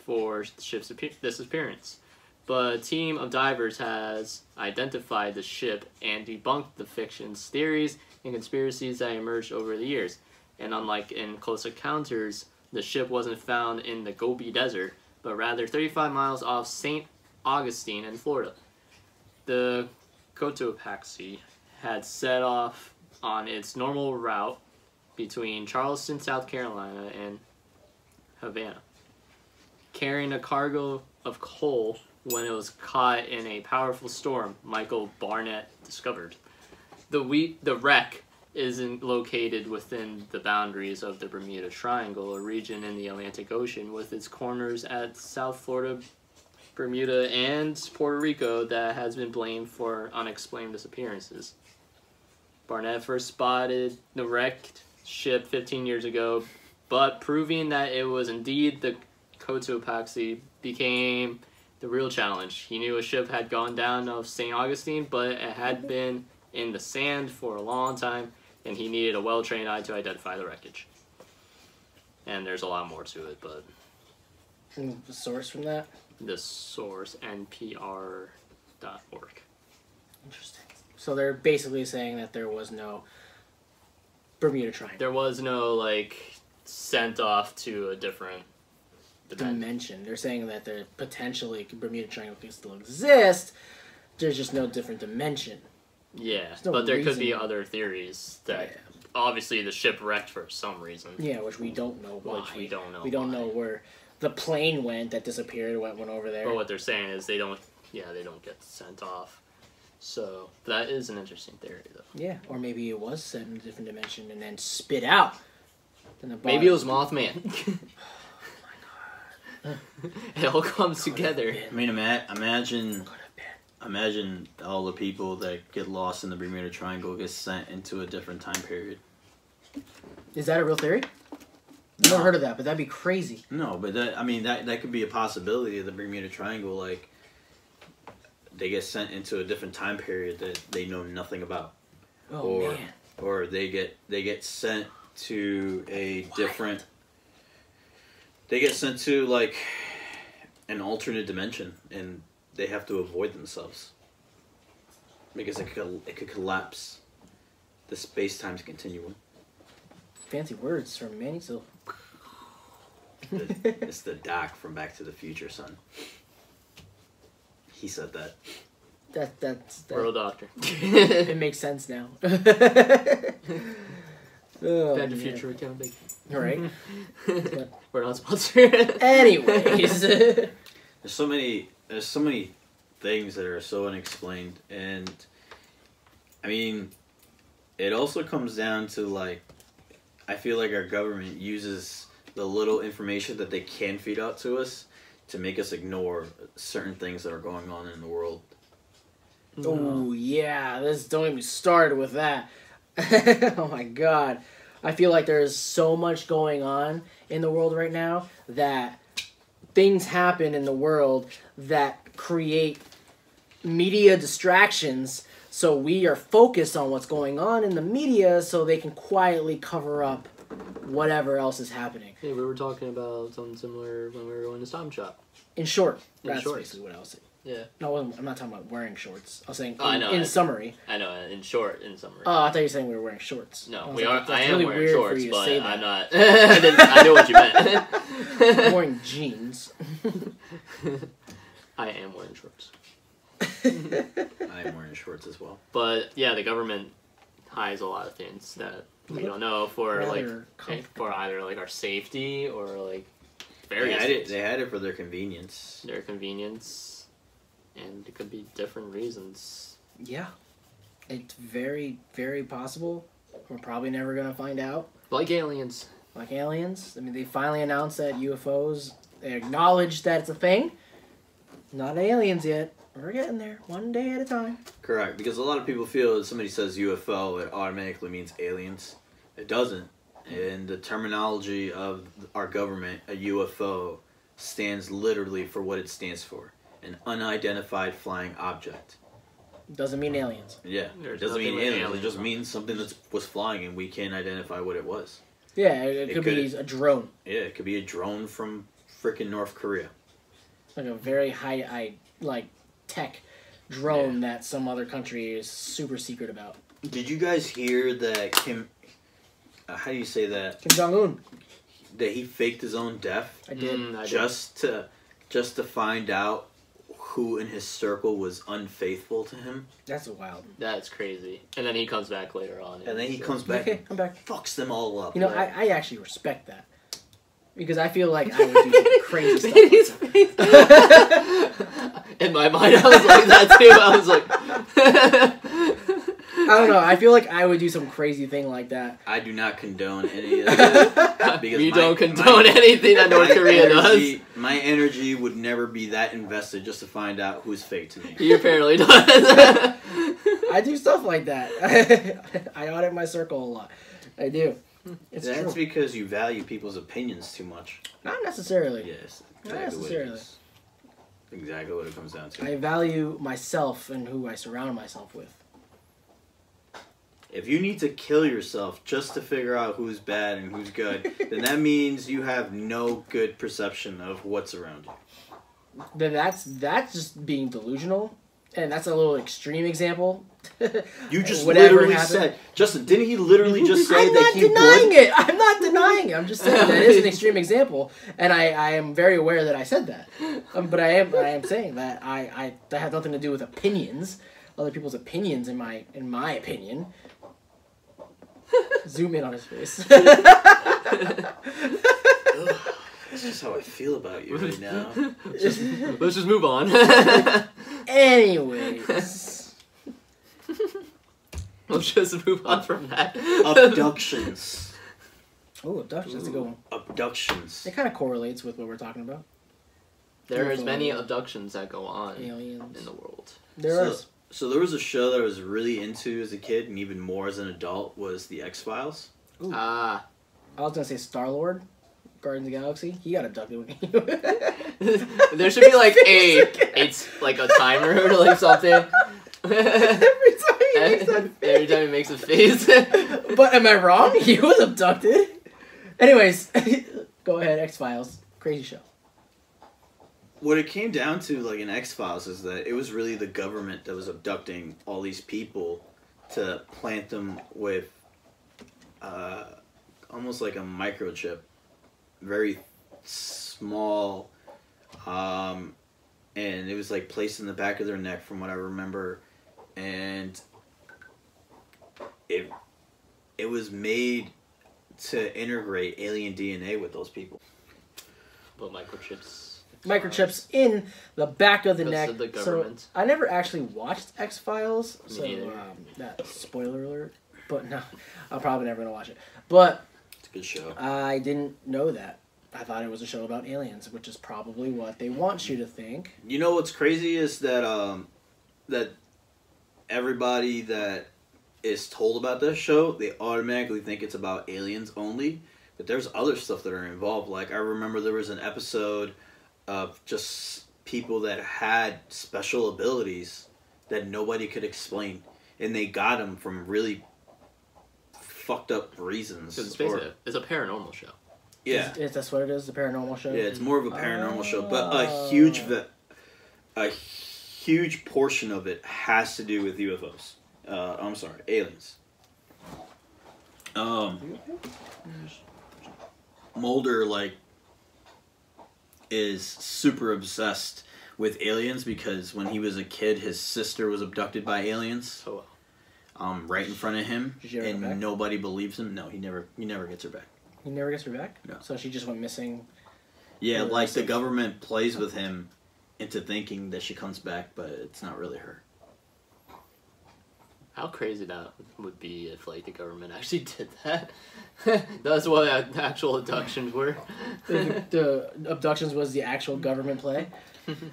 for the ship's disappearance, but a team of divers has identified the ship and debunked the fiction's theories and conspiracies that emerged over the years. And unlike in Close Encounters, the ship wasn't found in the Gobi Desert, but rather 35 miles off St. Augustine in Florida. The Cotopaxi had set off on its normal route between Charleston, South Carolina, and Havana, carrying a cargo of coal when it was caught in a powerful storm Michael Barnett discovered. The wreck isn't located within the boundaries of the Bermuda Triangle, a region in the Atlantic Ocean with its corners at South Florida, Bermuda, and Puerto Rico that has been blamed for unexplained disappearances. Barnett first spotted the wrecked ship 15 years ago, but proving that it was indeed the Cotopaxi became the real challenge. He knew a ship had gone down off St. Augustine, but it had been in the sand for a long time, and he needed a well-trained eye to identify the wreckage. And there's a lot more to it, but... And the source from that? The source, npr.org. Interesting. So they're basically saying that there was no Bermuda Triangle. There was no, like, sent off to a different dimension. They're saying that there potentially Bermuda Triangle can still exist. There's just no different dimension. Yeah, no but there could be reason. other theories that obviously the ship wrecked for some reason. Yeah, which we don't know why. We don't know. We don't know where the plane went that disappeared, went over there. But what they're saying is they don't get sent off. So that is an interesting theory, though. Yeah, or maybe it was set in a different dimension and then spit out. Maybe it was Mothman. It all comes together. I mean, imagine all the people that get lost in the Bermuda Triangle get sent into a different time period. Is that a real theory? I've never heard of that, but that'd be crazy. No, but that could be a possibility of the Bermuda Triangle. Like, they get sent into a different time period that they know nothing about. Oh, man. Or they get sent to a different... They get sent to, like, an alternate dimension, and they have to avoid themselves. Because it could collapse the space-time continuum. Fancy words from Manny, so... It's the Doc from Back to the Future, son. He said that. That's World Doctor. It makes sense now. Oh, Back to Future accounting. Right. We're not sponsored. Anyways. There's so many things that are so unexplained, and I mean, it also comes down to, like, I feel like our government uses the little information that they can feed out to us to make us ignore certain things that are going on in the world. Oh yeah, don't even start with that. Oh my god. I feel like there's so much going on in the world right now that things happen in the world that create media distractions, so we are focused on what's going on in the media so they can quietly cover up whatever else is happening. Hey, we were talking about something similar when we were going to Stop and Shop. In short, that's short. basically what I was saying. Yeah. No, I'm not talking about wearing shorts. I was saying I know, in summary. I know, in short, in summary. Oh, I thought you were saying we were wearing shorts. No, was we like, are. that's I am really wearing weird for shorts, you to but say I'm that. not. I knew what you meant. I'm wearing jeans. I am wearing shorts. I am wearing shorts as well. But yeah, the government hides a lot of things that we don't know for for either like our safety or like various. They had it for their convenience. Their convenience, and it could be different reasons. Yeah, it's very, very possible. We're probably never gonna find out. Like aliens. Like aliens. I mean, they finally announced that UFOs. They acknowledged that it's a thing. Not aliens yet. We're getting there, one day at a time. Correct, because a lot of people feel that somebody says UFO, it automatically means aliens. It doesn't. In the terminology of our government, a UFO stands literally for what it stands for. An unidentified flying object. Doesn't mean aliens. Yeah, There's it doesn't mean nothing with aliens. It just aliens. means something that was flying and we can't identify what it was. Yeah, it could be a drone. Yeah, it could be a drone from frickin' North Korea. Like a very high, tech drone that some other country is super secret about. Did you guys hear that how do you say that? Kim Jong-un. That he faked his own death. I did. Just to find out who in his circle was unfaithful to him. That's wild. That's crazy. And then he comes back later on. And then he comes back Okay, I'm back. and fucks them all up. You know, I actually respect that. Because I feel like I would do some crazy stuff. Like that. In my mind, I was like that too. I was like... I don't know. I feel like I would do some crazy thing like that. I do not condone any of that. Because you don't condone anything that North Korea does. My energy would never be that invested just to find out who's fake to me. He apparently does. I do stuff like that. I audit my circle a lot. I do. It's That's true. because you value people's opinions too much. Not necessarily. Yes. Not necessarily. Exactly what it comes down to. I value myself and who I surround myself with. If you need to kill yourself just to figure out who's bad and who's good, then that means you have no good perception of what's around you. Then that's just being delusional, and that's a little extreme example. You just Whatever literally happened. said, Justin, didn't he literally just say I'm that not he denying would? it. I'm not denying it. I'm just saying that is an extreme example, and I am very aware that I said that. But I am saying that that has nothing to do with opinions, other people's opinions. In my opinion. Zoom in on his face. That's just how I feel about you right now. Let's just move on. Anyways. Let's just move on from that. Abductions. Oh, abductions. That's a good one. Abductions. It kind of correlates with what we're talking about. There is many abductions that go on Aliens. in the world. There is. So there was a show that I was really into as a kid, and even more as an adult, was The X-Files. Ooh. Ah. I was gonna say Star-Lord, Guardians of the Galaxy. He got abducted. There should be like it's like a timer or like something. Every time he makes a face. But am I wrong? He was abducted. Anyways, go ahead. X-Files, crazy show. What it came down to, like in X-Files, is that it was really the government that was abducting all these people to plant them with almost like a microchip, very small, and it was like placed in the back of their neck, from what I remember, and it was made to integrate alien DNA with those people. But microchips In the back of the neck. Of the government. So I never actually watched X-Files, Me so neither. that spoiler alert. But no, I'm probably never gonna watch it. But It's a good show. I didn't know that. I thought it was a show about aliens, which is probably what they want you to think. You know what's crazy is that that everybody that is told about this show, they automatically think it's about aliens only. But there's other stuff that are involved. Like, I remember there was an episode of just people that had special abilities that nobody could explain. And they got them from really fucked up reasons. Because it's a paranormal show. Yeah. That's what it is, the paranormal show? Yeah, it's more of a paranormal show. But a huge portion of it has to do with UFOs. I'm sorry, aliens. Mulder, like, is super obsessed with aliens because when he was a kid, his sister was abducted by aliens. Oh, Right in front of him, Did she ever and come back? nobody believes him. No, he never gets her back. He never gets her back? No. So she just went missing. Yeah, Really like the sick. government plays with him into thinking that she comes back, but it's not really her. how crazy that would be if like the government actually did that. That's what actual abductions were. The abductions was the actual government play.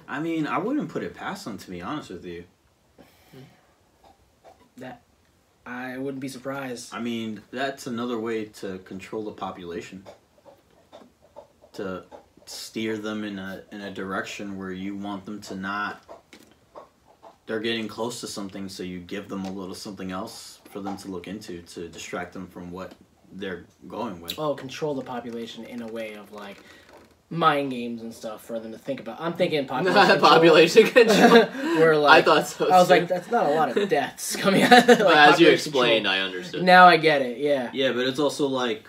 I mean, I wouldn't put it past them, to be honest with you. That I wouldn't be surprised. I mean, that's another way to control the population. To steer them in a direction where you want them to not. They're getting close to something, so you give them a little something else for them to look into to distract them from what they're going with. Oh, control the population in a way of like, mind games and stuff for them to think about. I'm thinking population control. Population control. Where, like, I thought so. I was like, that's not a lot of deaths coming out. Like, as you population explained, control. I understood. Now I get it. Yeah. Yeah, but it's also like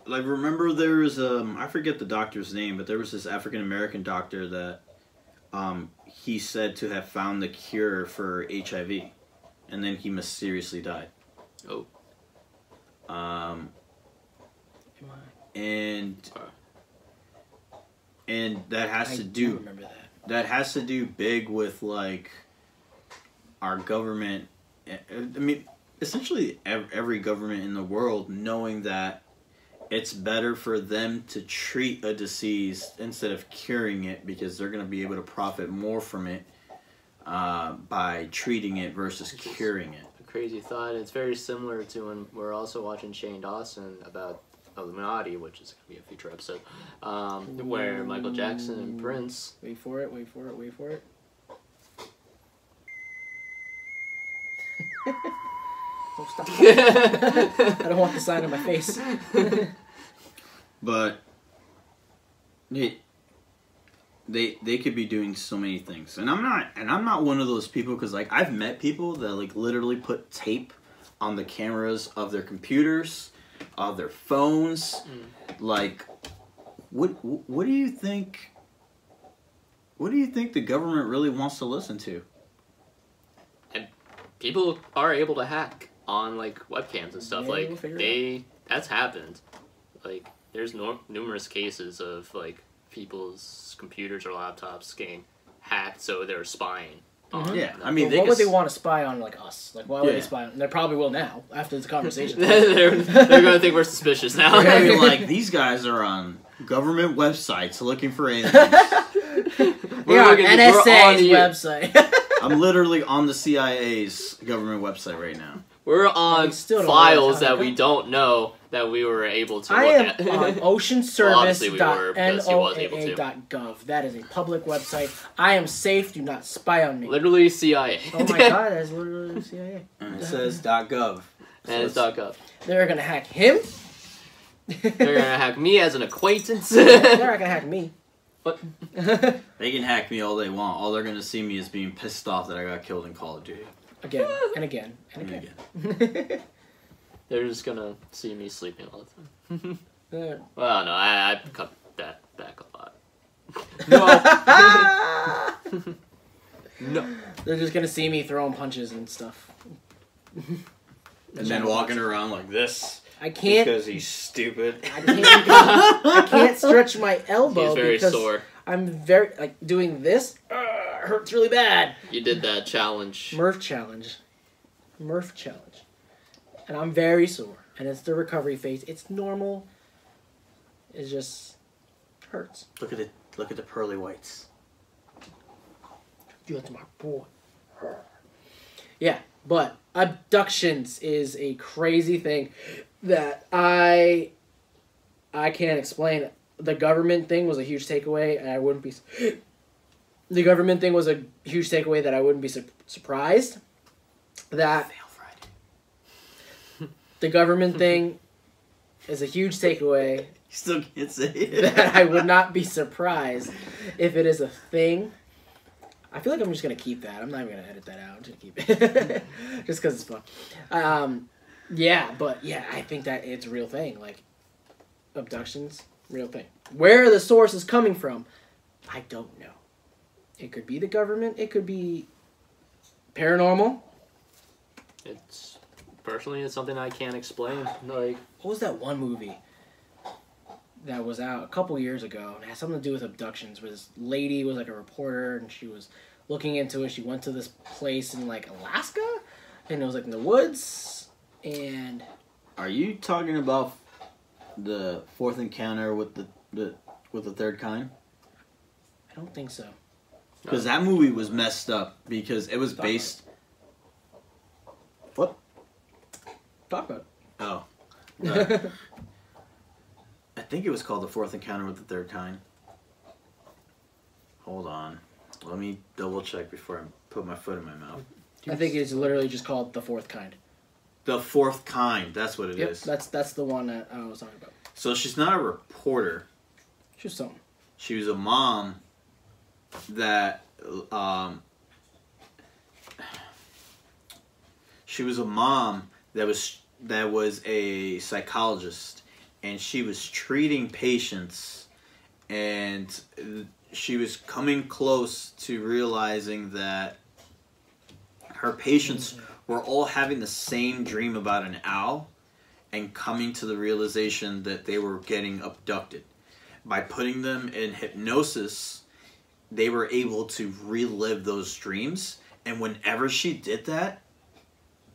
remember there was I forget the doctor's name, but there was this African American doctor that he said to have found the cure for HIV, and then he mysteriously died. Oh. And that has to do. Remember that. That has to do big with like our government. I mean, essentially every government in the world knowing that it's better for them to treat a disease instead of curing it, because they're going to be able to profit more from it by treating it versus curing it. A crazy thought. It's very similar to when we're also watching Shane Dawson about Illuminati, which is going to be a future episode, where Michael Jackson and Prince... Wait for it, wait for it, wait for it. Don't stop. I don't want the sign on my face. But they could be doing so many things, and I'm not one of those people, because like I've met people that like literally put tape on the cameras of their computers, of their phones. Like, what do you think? What do you think the government really wants to listen to? And people are able to hack on like webcams and stuff. Yeah, like we'll figure it that's happened. Like there's numerous cases of like people's computers or laptops getting hacked, so they're spying. On Yeah, them. I mean, Well, what would they want to spy on, like us? Like, why would they spy on? They probably will now after this conversation. they're gonna think we're suspicious now. They're gonna be like, these guys are on government websites looking for aliens. We're on NSA's we're on website. I'm literally on the CIA's government website right now. We're on We still don't know files what's on that it. we don't know that we were able to I look am at. on obviously we were, because he was able to. oceanservice.noaa.gov. That is a public website. I am safe. Do not spy on me. Literally CIA. Oh my god, that's literally the CIA. And it says .gov. And it's .gov. They're gonna hack him. They're gonna hack me as an acquaintance. They're not gonna hack me. What? They can hack me all they want. All they're gonna see me is being pissed off that I got killed in Call of Duty. Again and again and again. They're just gonna see me sleeping all the time. Uh, Well, no, I cut that back a lot. No. No. They're just gonna see me throwing punches and stuff. And then walking around like this. I can't. Because he's stupid. I can't stretch my elbow. He's very because sore. I'm very like doing this. Hurts really bad. You did that challenge. Murph challenge. And I'm very sore. And it's the recovery phase. It's normal. It just hurts. Look at the pearly whites. You to my boy. Yeah, but abductions is a crazy thing that I can't explain. The government thing was a huge takeaway, and I wouldn't be. The government thing was a huge takeaway that I wouldn't be surprised. That the government thing is a huge takeaway. You still can't say it. That I would not be surprised if it is a thing. I feel like I'm just gonna keep that. I'm not even gonna edit that out. I'm just gonna keep it, just because it's fun. Yeah, but yeah, I think that it's a real thing. Like abductions, real thing. Where the source is coming from, I don't know. It could be the government. It could be paranormal. It's something I can't explain. Like, What was that one movie that was out a couple years ago and it had something to do with abductions, where this lady was like a reporter and she was looking into it. She went to this place in like Alaska and it was like in the woods. And Are you talking about the fourth encounter with the third kind? I don't think so. Because that movie was messed up because it was based. What? Talk about it. Oh. I think it was called The Fourth Encounter with the Third Kind. Hold on. Let me double check before I put my foot in my mouth. I think it's literally just called The Fourth Kind. The Fourth Kind. That's what it is. That's the one that I was talking about. So she's not a reporter. She was something. She was a mom that she was a mom that was a psychologist, and she was treating patients, and she was coming close to realizing that her patients were all having the same dream about an owl and coming to the realization that they were getting abducted. By putting them in hypnosis, they were able to relive those dreams, and whenever she did that,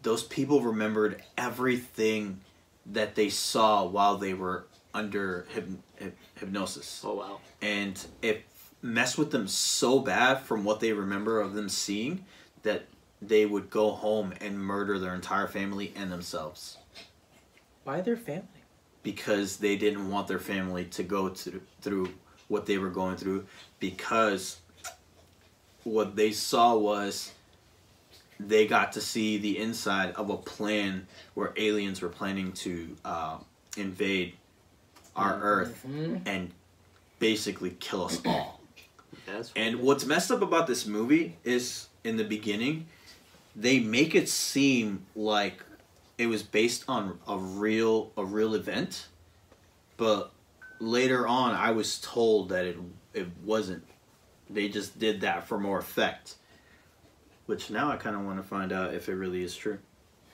those people remembered everything that they saw while they were under hypnosis. Oh, wow. And it messed with them so bad from what they remember of them seeing that they would go home and murder their entire family and themselves. Why their family? Because they didn't want their family to go through what they were going through, because what they saw was they got to see the inside of a plan where aliens were planning to invade our Earth and basically kill us all. And what's messed up about this movie is, in the beginning, they make it seem like it was based on a real event, but later on I was told that it wasn't. They just did that for more effect. Which now I kind of want to find out if it really is true.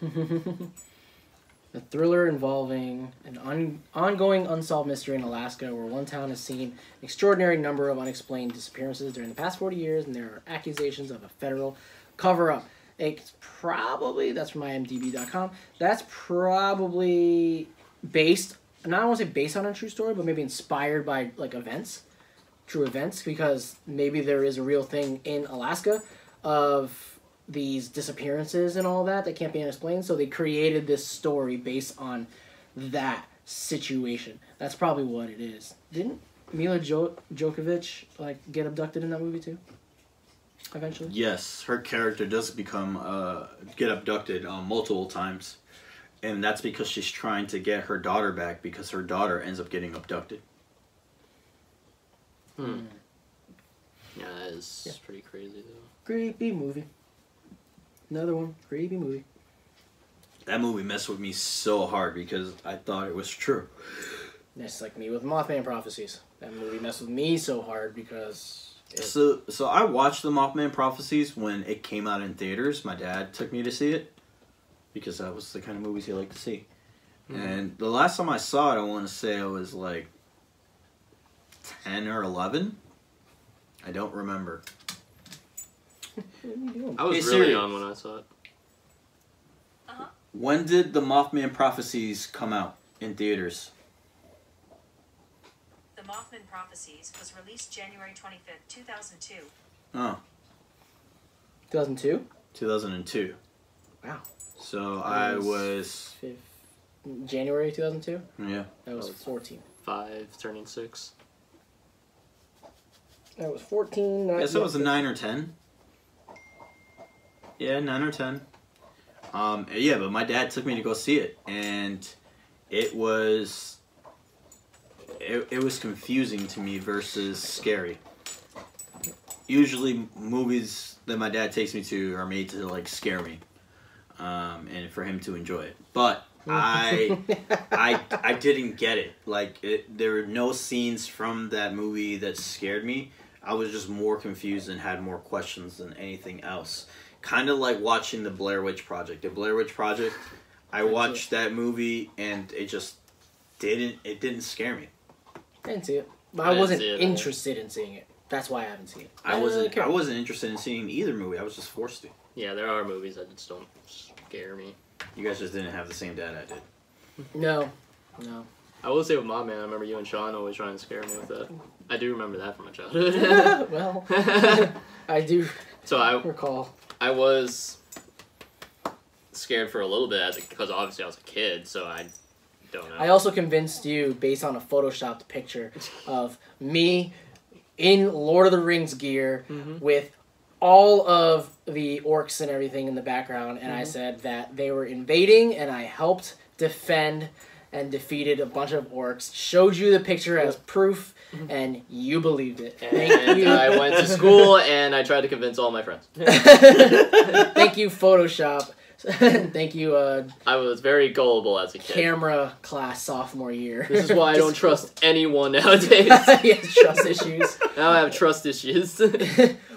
A thriller involving an ongoing unsolved mystery in Alaska, where one town has seen an extraordinary number of unexplained disappearances during the past 40 years, and there are accusations of a federal cover-up. It's probably, that's from imdb.com, that's probably based, not I want to say based on a true story, but maybe inspired by like events, true events, because maybe there is a real thing in Alaska of these disappearances and all that can't be unexplained, so they created this story based on that situation. That's probably what it is. Didn't Mila Djokovic like get abducted in that movie too? Eventually? Yes, her character does get abducted multiple times, and that's because she's trying to get her daughter back, because her daughter ends up getting abducted. Yeah, that is pretty crazy though. Creepy movie. Another one. Creepy movie. That movie messed with me so hard because I thought it was true. It's like me with Mothman Prophecies. That movie messed with me so hard because... So I watched the Mothman Prophecies when it came out in theaters. My dad took me to see it because that was the kind of movies he liked to see. And the last time I saw it, I want to say I was like 10 or 11. I don't remember. I was really young when I saw it. When did the Mothman Prophecies come out in theaters? The Mothman Prophecies was released January 25th, 2002. Oh. 2002? 2002. Wow. So I was... January 2002? Yeah. I was 14. 5, turning 6. I was 14. I guess I was a 9 or 10. Yeah, 9 or 10. Yeah, but my dad took me to go see it, and it was confusing to me versus scary. Usually, movies that my dad takes me to are made to like scare me, and for him to enjoy it. But I didn't get it. Like there were no scenes from that movie that scared me. I was just more confused and had more questions than anything else. Kind of like watching the Blair Witch Project. The Blair Witch Project, I watched that movie and it just didn't scare me. I didn't see it. But I wasn't interested in seeing it. That's why I haven't seen it. I wasn't interested in seeing either movie. I was just forced to. Yeah, there are movies that just don't scare me. You guys just didn't have the same dad I did. No. I will say with Mothman, I remember you and Sean always trying to scare me with that. I do remember that from my childhood. Well, I do recall. I was scared for a little bit because obviously I was a kid, so I don't know. I also convinced you based on a photoshopped picture of me in Lord of the Rings gear with all of the orcs and everything in the background, and I said that they were invading, and I helped defend and defeated a bunch of orcs, showed you the picture as proof, and you believed it. And I went to school and I tried to convince all my friends. Thank you, Photoshop. Thank you, I was very gullible as a kid. camera class sophomore year. This is why I don't trust anyone nowadays. He has trust issues. Now I have trust issues.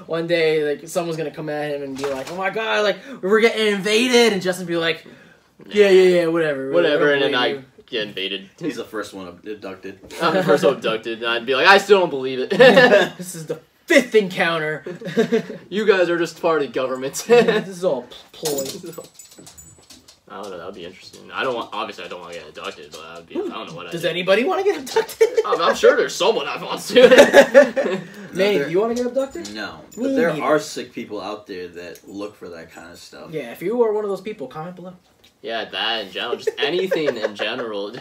One day, like, someone's gonna come at him and be like, "Oh my god, like, we're getting invaded," and Justin be like, "Yeah, whatever." Whatever, and then I I don't get invaded. He's the first one abducted. I'm the first abducted, and I'd be like, I still don't believe it. believe you. This is the 5th encounter. You guys are just part of the government. This is all ploy. I don't know, that would be interesting. Obviously I don't want to get abducted, but I don't know what Does I'd do. anybody want to get abducted? I'm sure there's someone that wants to. Manny, do you want to get abducted? No, Me but there neither. are sick people out there that look for that kind of stuff. Yeah, if you are one of those people, comment below. Yeah, that in general, just anything in general.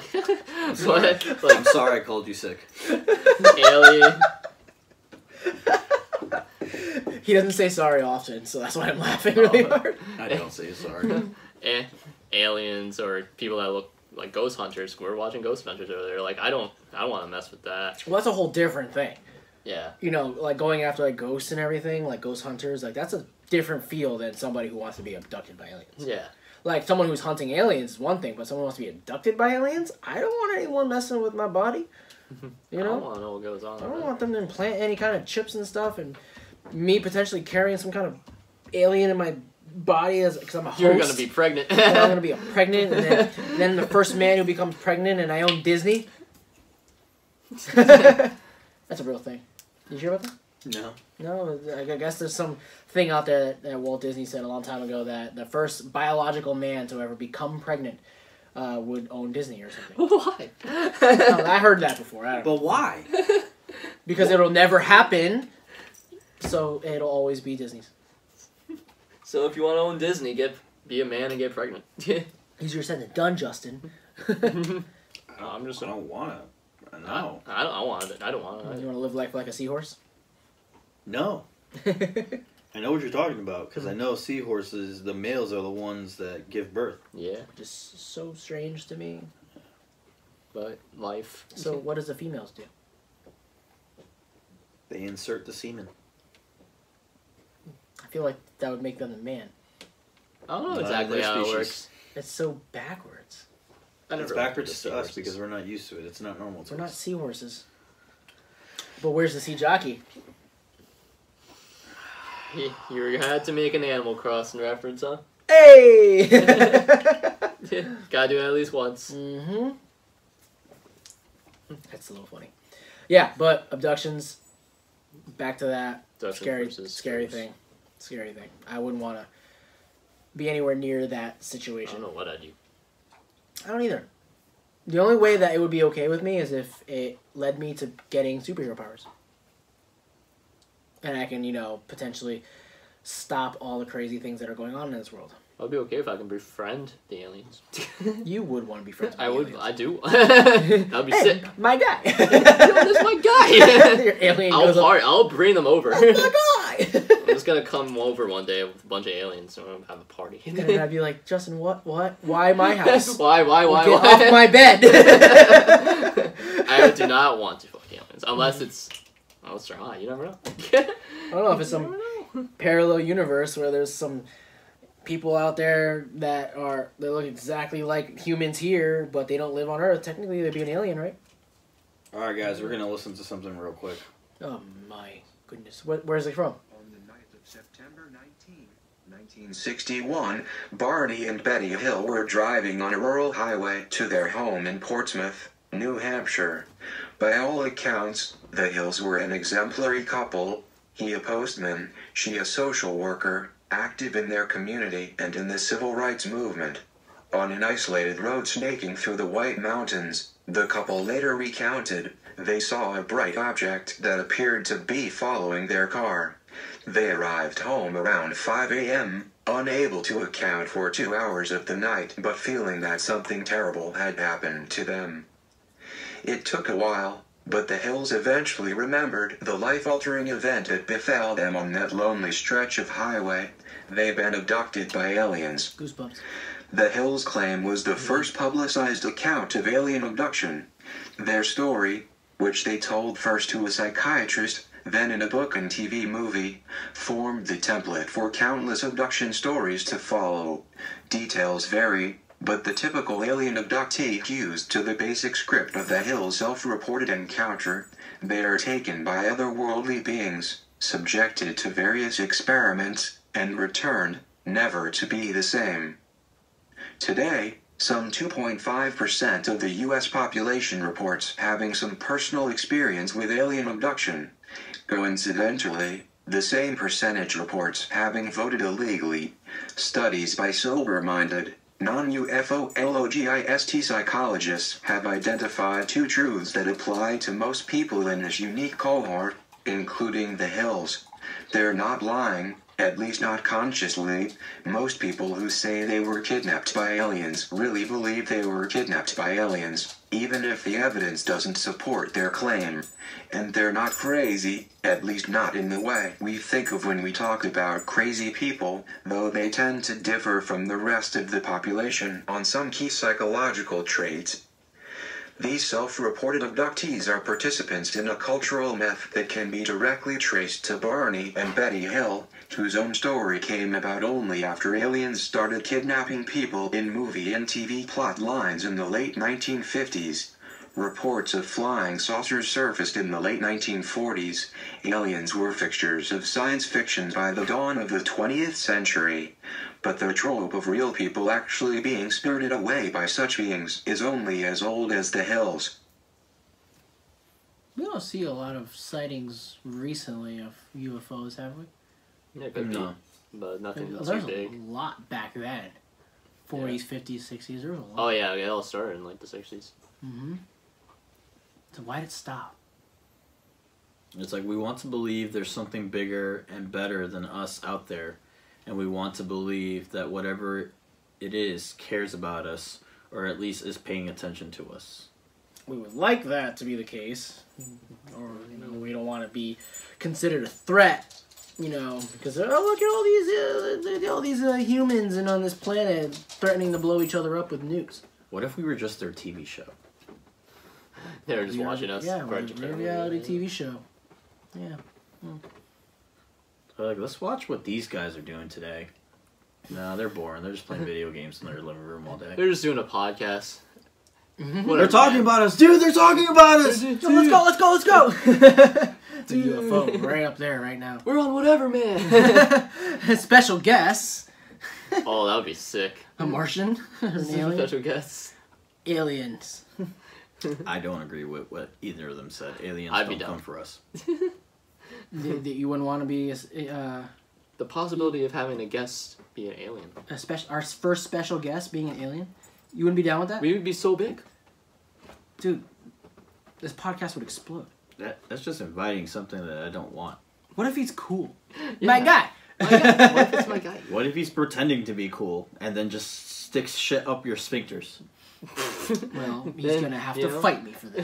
I'm sorry. Like I'm sorry I called you sick. alien. He doesn't say sorry often, so that's why I'm laughing really hard. I don't say sorry. Aliens or people that look like ghost hunters. We're watching ghost hunters over there. Like I don't want to mess with that. Well, that's a whole different thing. Yeah. You know, like going after like ghosts and everything, like ghost hunters, like that's a different feel than somebody who wants to be abducted by aliens. Yeah. Like someone who's hunting aliens is one thing, but someone who wants to be abducted by aliens, I don't want anyone messing with my body. You I don't know, want to know what goes on. I don't want them to implant any kind of chips and stuff, and me potentially carrying some kind of alien in my body because I'm a host. You're gonna be pregnant. And I'm gonna be pregnant, and then the first man who becomes pregnant, and I own Disney. That's a real thing. Did you hear about that? No. No, I guess there's some thing out there that Walt Disney said a long time ago that the first biological man to ever become pregnant would own Disney or something. Why? No, I heard that before. I don't know. But why? Because it'll never happen, so it'll always be Disney's. So if you want to own Disney, be a man and get pregnant. Easier said than done, Justin. I'm just. I don't want to. No. I want it. I don't want You it. want to live life like a seahorse? No. I know what you're talking about because I know seahorses, the males are the ones that give birth. Yeah, Just so strange to me. but life. So what does the females do? They insert the semen. I feel like that would make them the man. I don't know No, exactly they're how it species. works. It's so backwards. I It's never backwards looked to at us seahorses. because we're not used to it. It's not normal to We're not us. seahorses. But where's the sea jockey? You had to make an Animal Crossing reference, huh? Hey! Gotta do it at least once. Mm-hmm. That's a little funny. Yeah, but abductions, back to that. Abduction Scary versus scary ghosts. thing. Scary thing. I wouldn't want to be anywhere near that I situation. don't know what I do. I don't either. The only way that it would be okay with me is if it led me to getting superhero powers. And I can, potentially stop all the crazy things that are going on in this world. I'll be okay if I can befriend the aliens. You would want to be friends with I would. aliens. I do. That'd be Hey, sick. my guy. That's my guy. Your alien goes up, I'll bring them over. "That's my guy." I'm just gonna come over one day with a bunch of aliens and we'll have a party. And then I'd be like, Justin, what? Why my house? Why? Get off my bed. I do not want to fuck aliens unless it's. Oh, let's try. You never know. I don't know if it's some parallel universe where there's some people out there that look exactly like humans here, but they don't live on Earth. Technically, they'd be an alien, right? All right, guys, we're gonna listen to something real quick. Oh my goodness. Where's it from? On the night of September 19, 1961, Barney and Betty Hill were driving on a rural highway to their home in Portsmouth, New Hampshire. By all accounts, the Hills were an exemplary couple, he a postman, she a social worker, active in their community and in the civil rights movement. On an isolated road snaking through the White Mountains, the couple later recounted, they saw a bright object that appeared to be following their car. They arrived home around 5 a.m., unable to account for 2 hours of the night but feeling that something terrible had happened to them. It took a while, but the Hills eventually remembered the life-altering event that befell them on that lonely stretch of highway. they've been abducted by aliens. Goosebumps. The Hills claim was the first publicized account of alien abduction. Their story, which they told first to a psychiatrist, then in a book and TV movie, formed the template for countless abduction stories to follow. Details vary, but the typical alien abductee used to the basic script of the Hills' self-reported encounter. They are taken by otherworldly beings, subjected to various experiments, and returned, never to be the same. Today, some 2.5% of the U.S. population reports having some personal experience with alien abduction. Coincidentally, the same percentage reports having voted illegally. Studies by sober-minded, non-UFOlogist psychologists have identified two truths that apply to most people in this unique cohort, including the Hills. They're not lying, at least not consciously. Most people who say they were kidnapped by aliens really believe they were kidnapped by aliens, even if the evidence doesn't support their claim. And they're not crazy, at least not in the way we think of when we talk about crazy people, though they tend to differ from the rest of the population on some key psychological traits. These self-reported abductees are participants in a cultural myth that can be directly traced to Barney and Betty Hill, whose own story came about only after aliens started kidnapping people in movie and TV plot lines in the late 1950s. Reports of flying saucers surfaced in the late 1940s. Aliens were fixtures of science fiction by the dawn of the 20th century. But the trope of real people actually being spirited away by such beings is only as old as the Hills. We don't see a lot of sightings recently of UFOs, have we? Yeah, could be, but nothing too There's big. a lot back then. 40s, 50s, 60s, there was a lot. Oh yeah, it all started in like the 60s. Mm-hmm. So why did it stop? It's like we want to believe there's something bigger and better than us out there, and we want to believe that whatever it is cares about us, or at least is paying attention to us. We would like that to be the case, or we don't want to be considered a threat, because look at all these humans and on this planet threatening to blow each other up with nukes. What if we were just their TV show? They were just watching us. Yeah, we're a reality TV show. Yeah. So like, let's watch what these guys are doing today. No, they're boring. They're just playing video games in their living room all day. They're just doing a podcast. Mm-hmm. They're talking about us, dude. They're talking about us. So let's go. The UFO right up there right now. We're on whatever, man. Special guests. Oh, that would be sick. A Martian. An alien. Special guests. Aliens. I don't agree with what either of them said. Aliens don't come for us. You wouldn't want to be the possibility of having a guest be an alien. Our first special guest being an alien. You wouldn't be down with that? We would be so big. Dude, this podcast would explode. That's just inviting something that I don't want. What if he's cool? Yeah. My guy. What if it's my guy? What if he's pretending to be cool and then just sticks shit up your sphincters? Well, he's going to have to fight me for that.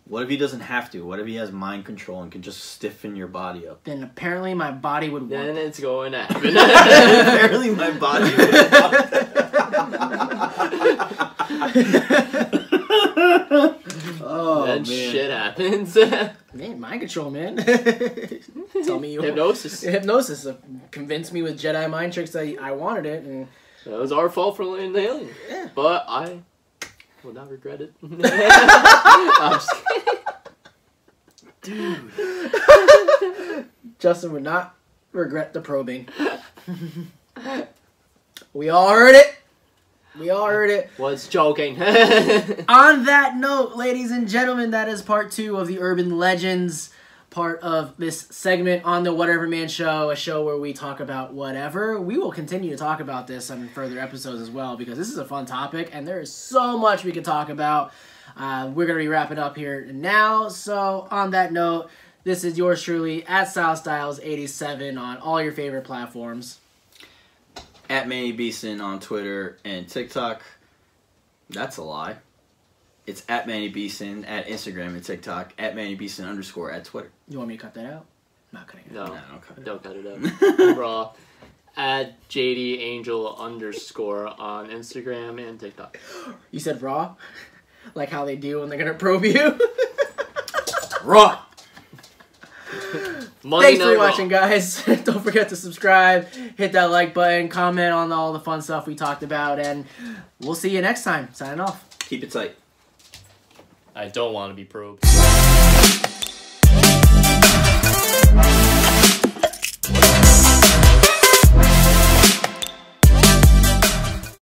What if he doesn't have to? What if he has mind control and can just stiffen your body up? Then apparently my body would want Then it's going to happen. Apparently my body would want Oh, then man. shit happens. Man, mind control, man. Tell me you Hypnosis. Hypnosis. Convinced me with Jedi mind tricks that I wanted it. And That was our fault for letting the alien. Yeah. But I will not regret it. I'm just kidding. Dude. Justin would not regret the probing. We all heard it. Was joking. On that note, ladies and gentlemen, that is part 2 of the Urban Legends part of this segment on the Whatever Man Show, a show where we talk about whatever. We will continue to talk about this on further episodes as well, because this is a fun topic, and there is so much we could talk about. We're going to be wrapping up here now, so on that note, this is yours truly, at StyleStyles87 on all your favorite platforms. At Manny Beeson on Twitter and TikTok. That's a lie. It's at Manny Beeson at Instagram and TikTok. At Manny Beeson _at Twitter. You want me to cut that out? I'm not cutting it out. No, Nah, don't cut it don't cut it out. Raw. at JDAngel_ on Instagram and TikTok. You said Raw? Like how they do when they're going to probe you? Raw! Thanks for watching, guys. Don't forget to subscribe, hit that like button, comment on all the fun stuff we talked about, and we'll see you next time. Signing off. Keep it tight. I don't want to be probed.